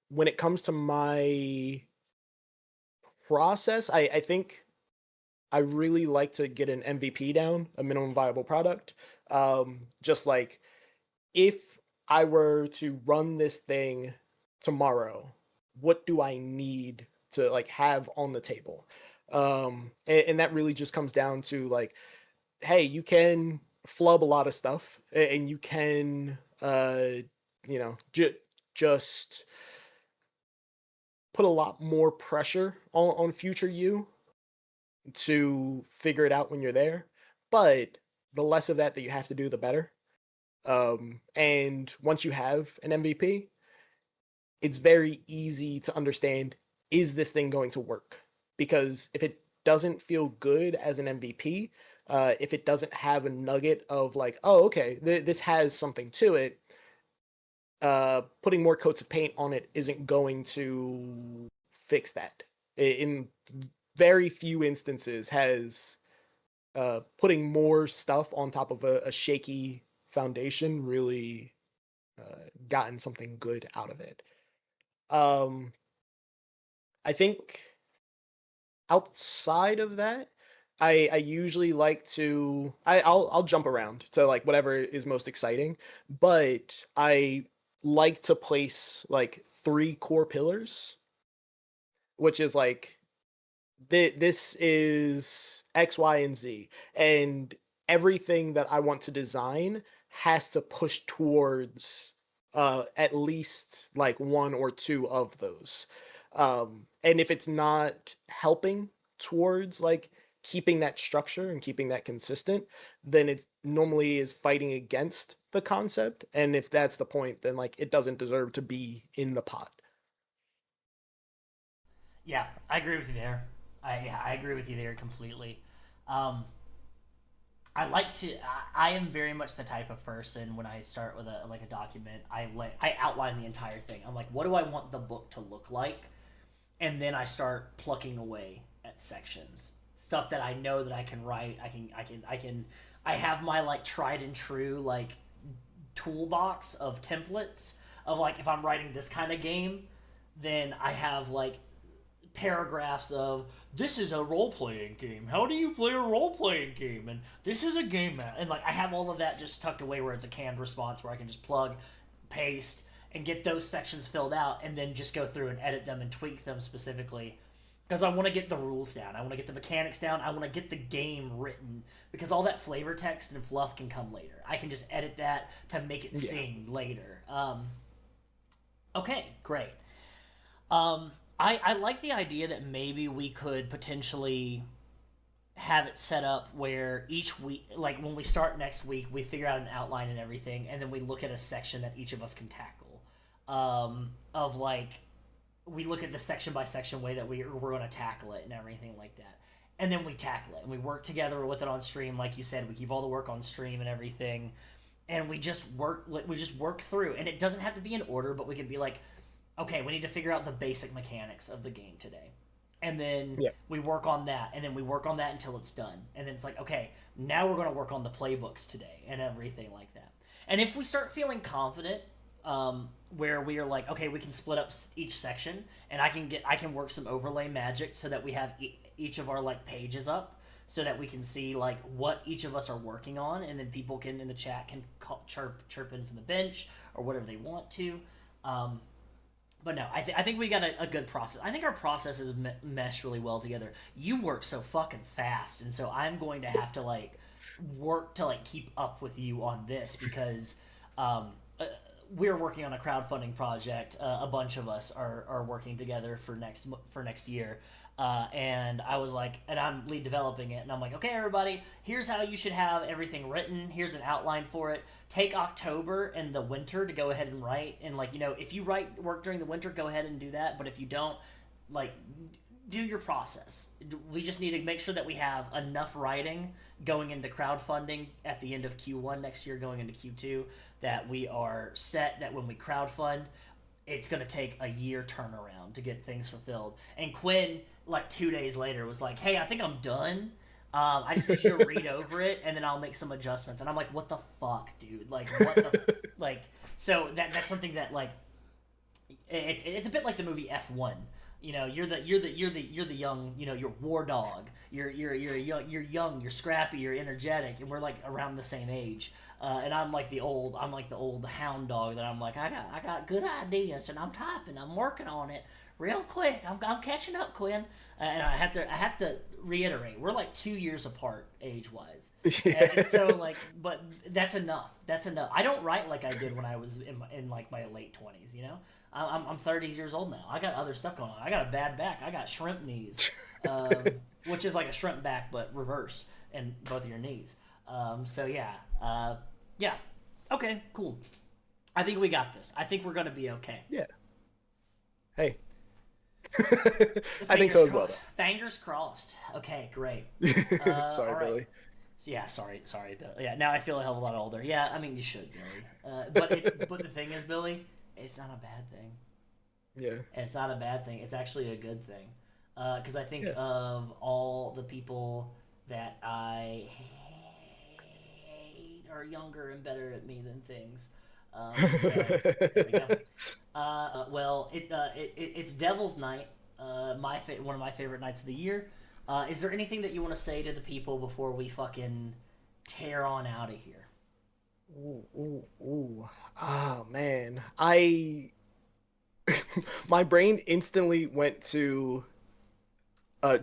Speaker 2: when it comes to my process, I think I really like to get an MVP down, a minimum viable product. Just like, if I were to run this thing tomorrow, what do I need to like have on the table? And that really just comes down to like, hey, you can flub a lot of stuff, and you can just put a lot more pressure on future you to figure it out when you're there. But the less of that you have to do, the better. And once you have an MVP, it's very easy to understand, is this thing going to work? Because if it doesn't feel good as an MVP, if it doesn't have a nugget of like, oh, okay, this has something to it, putting more coats of paint on it isn't going to fix that. In very few instances has putting more stuff on top of a shaky foundation really gotten something good out of it. Um, I think outside of that, I usually like to I'll jump around to like whatever is most exciting, but I like to place like three core pillars, which is like, this is X, Y, and Z, and everything that I want to design has to push towards at least like one or two of those. And if it's not helping towards like keeping that structure and keeping that consistent, then it's normally is fighting against the concept. And if that's the point, then like it doesn't deserve to be in the pot.
Speaker 3: Yeah, I agree with you there. I agree with you there completely. Um, I like to. I am very much the type of person when I start with a document. I outline the entire thing. I'm like, what do I want the book to look like, and then I start plucking away at sections, stuff that I know that I can write. I have my like tried and true like toolbox of templates of like, if I'm writing this kind of game, then I have like paragraphs of, this is a role playing game. How do you play a role playing game? And this is a game map. And like, I have all of that just tucked away where it's a canned response where I can just plug, paste, and get those sections filled out, and then just go through and edit them and tweak them specifically. Because I want to get the rules down. I want to get the mechanics down. I want to get the game written. Because all that flavor text and fluff can come later. I can just edit that to make it sing later. Okay, great. I like the idea that maybe we could potentially have it set up where each week, like when we start next week, we figure out an outline and everything, and then we look at a section that each of us can tackle. Of like, we look at the section by section way that we're going to tackle it and everything like that. And then we tackle it and we work together with it on stream. Like you said, we keep all the work on stream and everything. And we just work through. And it doesn't have to be in order, but we could be like, okay, we need to figure out the basic mechanics of the game today. and then
Speaker 2: Yeah.
Speaker 3: we work on that, and then we work on that until it's done, and then it's like, okay, now we're going to work on the playbooks today and everything like that. And if we start feeling confident, where we are like, okay, we can split up each section, and I can work some overlay magic so that we have each of our like pages up, so that we can see like what each of us are working on, and then people can in the chat can chirp in from the bench or whatever they want to. But no, I think we got a good process. I think our processes mesh really well together. You work so fucking fast, and so I'm going to have to like work to like keep up with you on this, because we're working on a crowdfunding project. A bunch of us are working together for next year. And I was like, and I'm lead developing it, and I'm like, okay, everybody, here's how you should have everything written. Here's an outline for it. Take October and the winter to go ahead and write. And like, if you work during the winter, go ahead and do that. But if you don't, like, do your process. We just need to make sure that we have enough writing going into crowdfunding at the end of Q1 next year, going into Q2, that we are set that when we crowdfund, it's going to take a year turnaround to get things fulfilled. And Quinn, like 2 days later, was like, hey, I think I'm done. I just need you to read over it, and then I'll make some adjustments. And I'm like, what the fuck, dude? Like, what the like? So that's something that like, it's a bit like the movie F1. You're the young, you're war dog. You're young, you're scrappy, you're energetic, and we're like around the same age. And I'm like the old hound dog that I'm like, I got good ideas, and I'm working on it real quick. I'm catching up, Quinn. And I have to reiterate, we're like 2 years apart age wise. And so like, but that's enough. I don't write like I did when I was in like my late 20s. I'm 30 years old now. I got other stuff going on. I got a bad back. I got shrimp knees, which is like a shrimp back but reverse in both of your knees. So yeah. Okay, cool. I think we got this. I think we're gonna be okay.
Speaker 2: Yeah. Hey. I think so as well.
Speaker 3: Fingers crossed. Okay, great.
Speaker 2: Sorry,
Speaker 3: right.
Speaker 2: Billy.
Speaker 3: Yeah, sorry, Billy. Yeah, now I feel a hell of a lot older. Yeah, I mean you should, Billy. But the thing is, Billy, it's not a bad thing.
Speaker 2: Yeah.
Speaker 3: And it's not a bad thing. It's actually a good thing. Because I think of all the people that I hate are younger and better at me than things. So there we go. Well, it's Devil's Night. One of my favorite nights of the year. Is there anything that you want to say to the people before we fucking tear on out of here?
Speaker 2: Ooh. Oh man, my brain instantly went to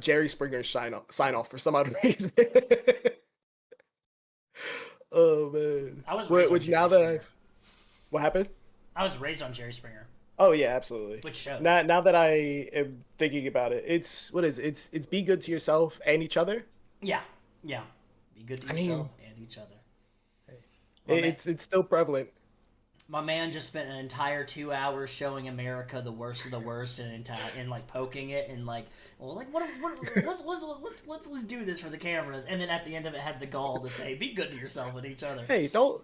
Speaker 2: Jerry Springer's sign off for some odd reason. Oh man, what happened?
Speaker 3: I was raised on Jerry Springer.
Speaker 2: Oh yeah, absolutely.
Speaker 3: Which shows.
Speaker 2: Now that I am thinking about it, it's be good to yourself and each other.
Speaker 3: Yeah. Be good to yourself and each other.
Speaker 2: It's still prevalent.
Speaker 3: My man just spent an entire 2 hours showing America the worst of the worst, and like poking it, and like, well, like let's do this for the cameras, and then at the end of it had the gall to say, "Be good to yourself and each other."
Speaker 2: Hey, don't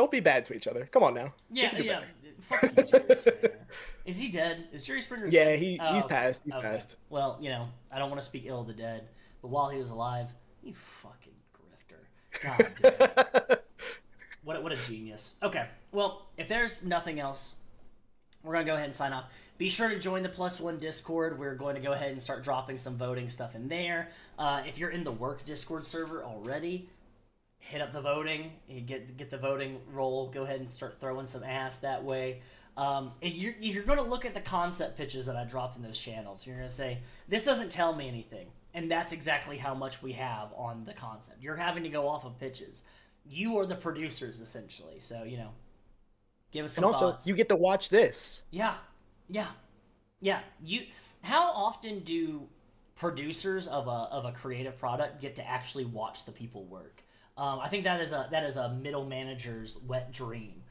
Speaker 2: be bad to each other. Come on now.
Speaker 3: Yeah. Fuck you, Jerry Springer. Is he dead? Is Jerry Springer dead?
Speaker 2: Yeah, he's passed. He's passed.
Speaker 3: Well, I don't want to speak ill of the dead, but while he was alive, you fucking grifter. God damn. What a genius. Okay, well, if there's nothing else, we're going to go ahead and sign off. Be sure to join the +1 Discord. We're going to go ahead and start dropping some voting stuff in there. If you're in the work Discord server already, hit up the voting. Get the voting roll. Go ahead and start throwing some ass that way. If you're going to look at the concept pitches that I dropped in those channels, you're going to say, this doesn't tell me anything. And that's exactly how much we have on the concept. You're having to go off of pitches. You are the producers, essentially. So, give us some thoughts.
Speaker 2: And also, you get to watch this.
Speaker 3: Yeah. How often do producers of a creative product get to actually watch the people work? I think that is a middle manager's wet dream.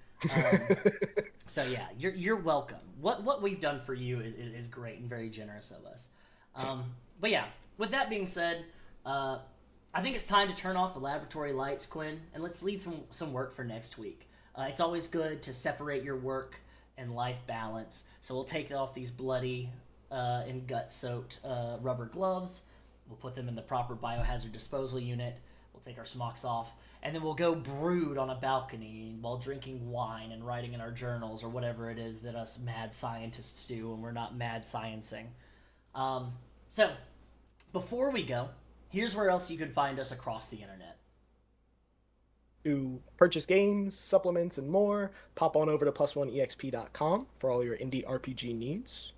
Speaker 3: So yeah, you're welcome. What we've done for you is great and very generous of us. But yeah, with that being said, I think it's time to turn off the laboratory lights, Quinn, and let's leave some work for next week. It's always good to separate your work and life balance, so we'll take off these bloody in gut-soaked rubber gloves. We'll put them in the proper biohazard disposal unit. We'll take our smocks off, and then we'll go brood on a balcony while drinking wine and writing in our journals or whatever it is that us mad scientists do when we're not mad sciencing. So, before we go, here's where else you can find us across the internet.
Speaker 2: To purchase games, supplements, and more, pop on over to plus1exp.com for all your indie RPG needs.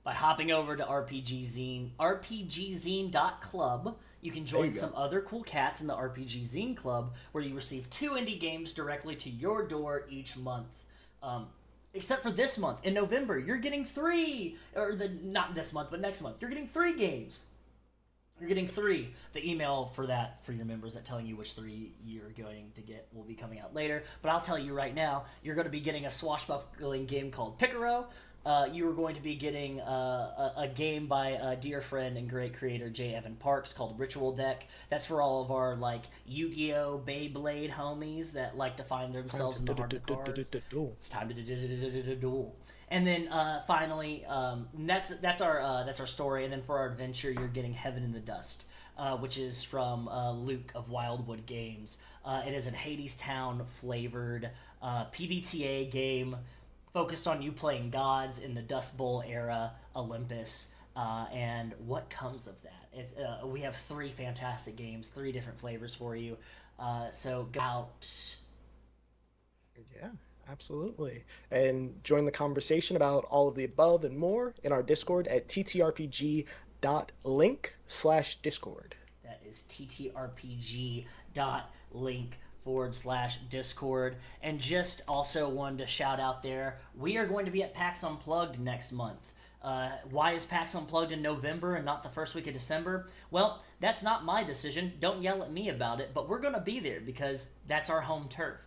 Speaker 3: By hopping over to RPG Zine, rpgzine.club, you can join some other cool cats in the RPG Zine Club, where you receive 2 indie games directly to your door each month. Except for this month, in November, you're getting 3, not this month, but next month, you're getting 3 games. You're getting 3. The email for that, for your members, that telling you which 3 you're going to get will be coming out later. But I'll tell you right now, you're going to be getting a swashbuckling game called Picaro. You are going to be getting a game by a dear friend and great creator J. Evan Parks called Ritual Deck. That's for all of our Yu-Gi-Oh! Beyblade homies that like to find themselves in the heart of cards. It's time to duel. And then finally, that's our story. And then for our adventure, you're getting Heaven in the Dust, which is from Luke of Wildwood Games. It is a Hadestown flavored PBTA game focused on you playing gods in the Dust Bowl era, Olympus, and what comes of that. It's we have 3 fantastic games, 3 different flavors for you. So go out.
Speaker 2: Yeah, absolutely. And join the conversation about all of the above and more in our Discord at ttrpg.link/discord.
Speaker 3: That is ttrpg.link/Discord. And just also wanted to shout out there, we are going to be at PAX Unplugged next month. Why is PAX Unplugged in November and not the first week of December? Well, that's not my decision. Don't yell at me about it, but we're going to be there because that's our home turf.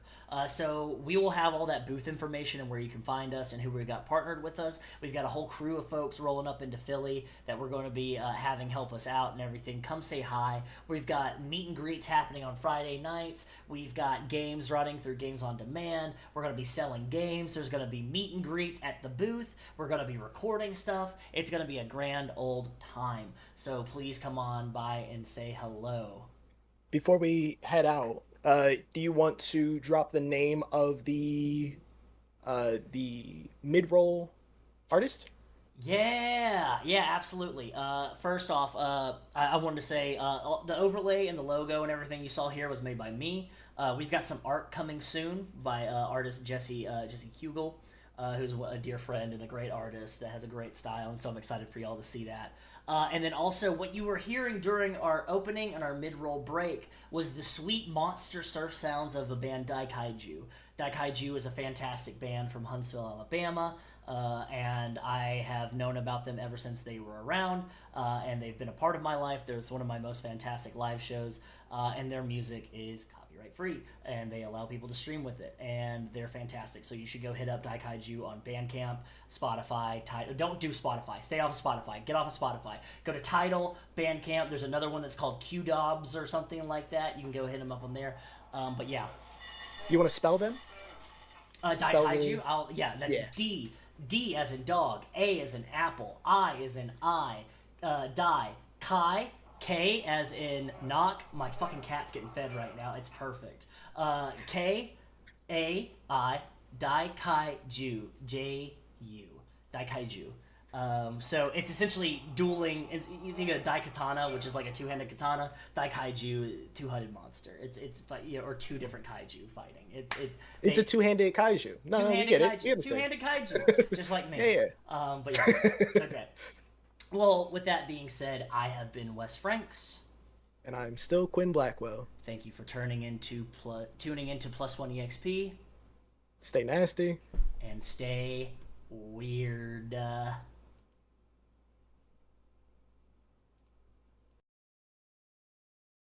Speaker 3: So we will have all that booth information and where you can find us and who we got partnered with us. We've got a whole crew of folks rolling up into Philly that we're going to be having help us out and everything. Come say hi. We've got meet and greets happening on Friday nights. We've got games running through Games on Demand. We're going to be selling games. There's going to be meet and greets at the booth. We're going to be recording stuff. It's going to be a grand old time. So please come on by and say hello.
Speaker 2: Before we head out, do you want to drop the name of the mid-roll artist?
Speaker 3: Yeah, absolutely. First off, I wanted to say the overlay and the logo and everything you saw here was made by me. We've got some art coming soon by artist Jesse Hugel, who's a dear friend and a great artist that has a great style, and so I'm excited for y'all to see that. And then also, what you were hearing during our opening and our mid-roll break was the sweet monster surf sounds of the band Daikaiju. Daikaiju is a fantastic band from Huntsville, Alabama, and I have known about them ever since they were around, and they've been a part of my life. They're one of my most fantastic live shows, and their music is copyright-free, and they allow people to stream with it, and they're fantastic. So you should go hit up Daikaiju on Bandcamp, Spotify. Don't do Spotify. Stay off of Spotify. Get off of Spotify. Go to Tidal, Bandcamp. There's another one that's called Q-Dobs or something like that. You can go hit them up on there. But yeah.
Speaker 2: You want to spell them?
Speaker 3: Daikaiju? That's D. D as in dog. A as in apple. I as in I. Kai. K as in knock. My fucking cat's getting fed right now. It's perfect. K-A-I, Daikaiju, J-U, Daikaiju. So it's essentially dueling. You think of Daikatana, which is like a two-handed katana. Daikaiju, two-headed monster. It's or 2 different kaiju fighting. It's
Speaker 2: a two-handed kaiju. No, you get it.
Speaker 3: Two-handed kaiju, just like me.
Speaker 2: Yeah.
Speaker 3: But yeah, okay. Well, with that being said, I have been Wes Franks.
Speaker 2: And I'm still Quinn Blackwell.
Speaker 3: Thank you for tuning into Plus One EXP.
Speaker 2: Stay nasty.
Speaker 3: And stay weird.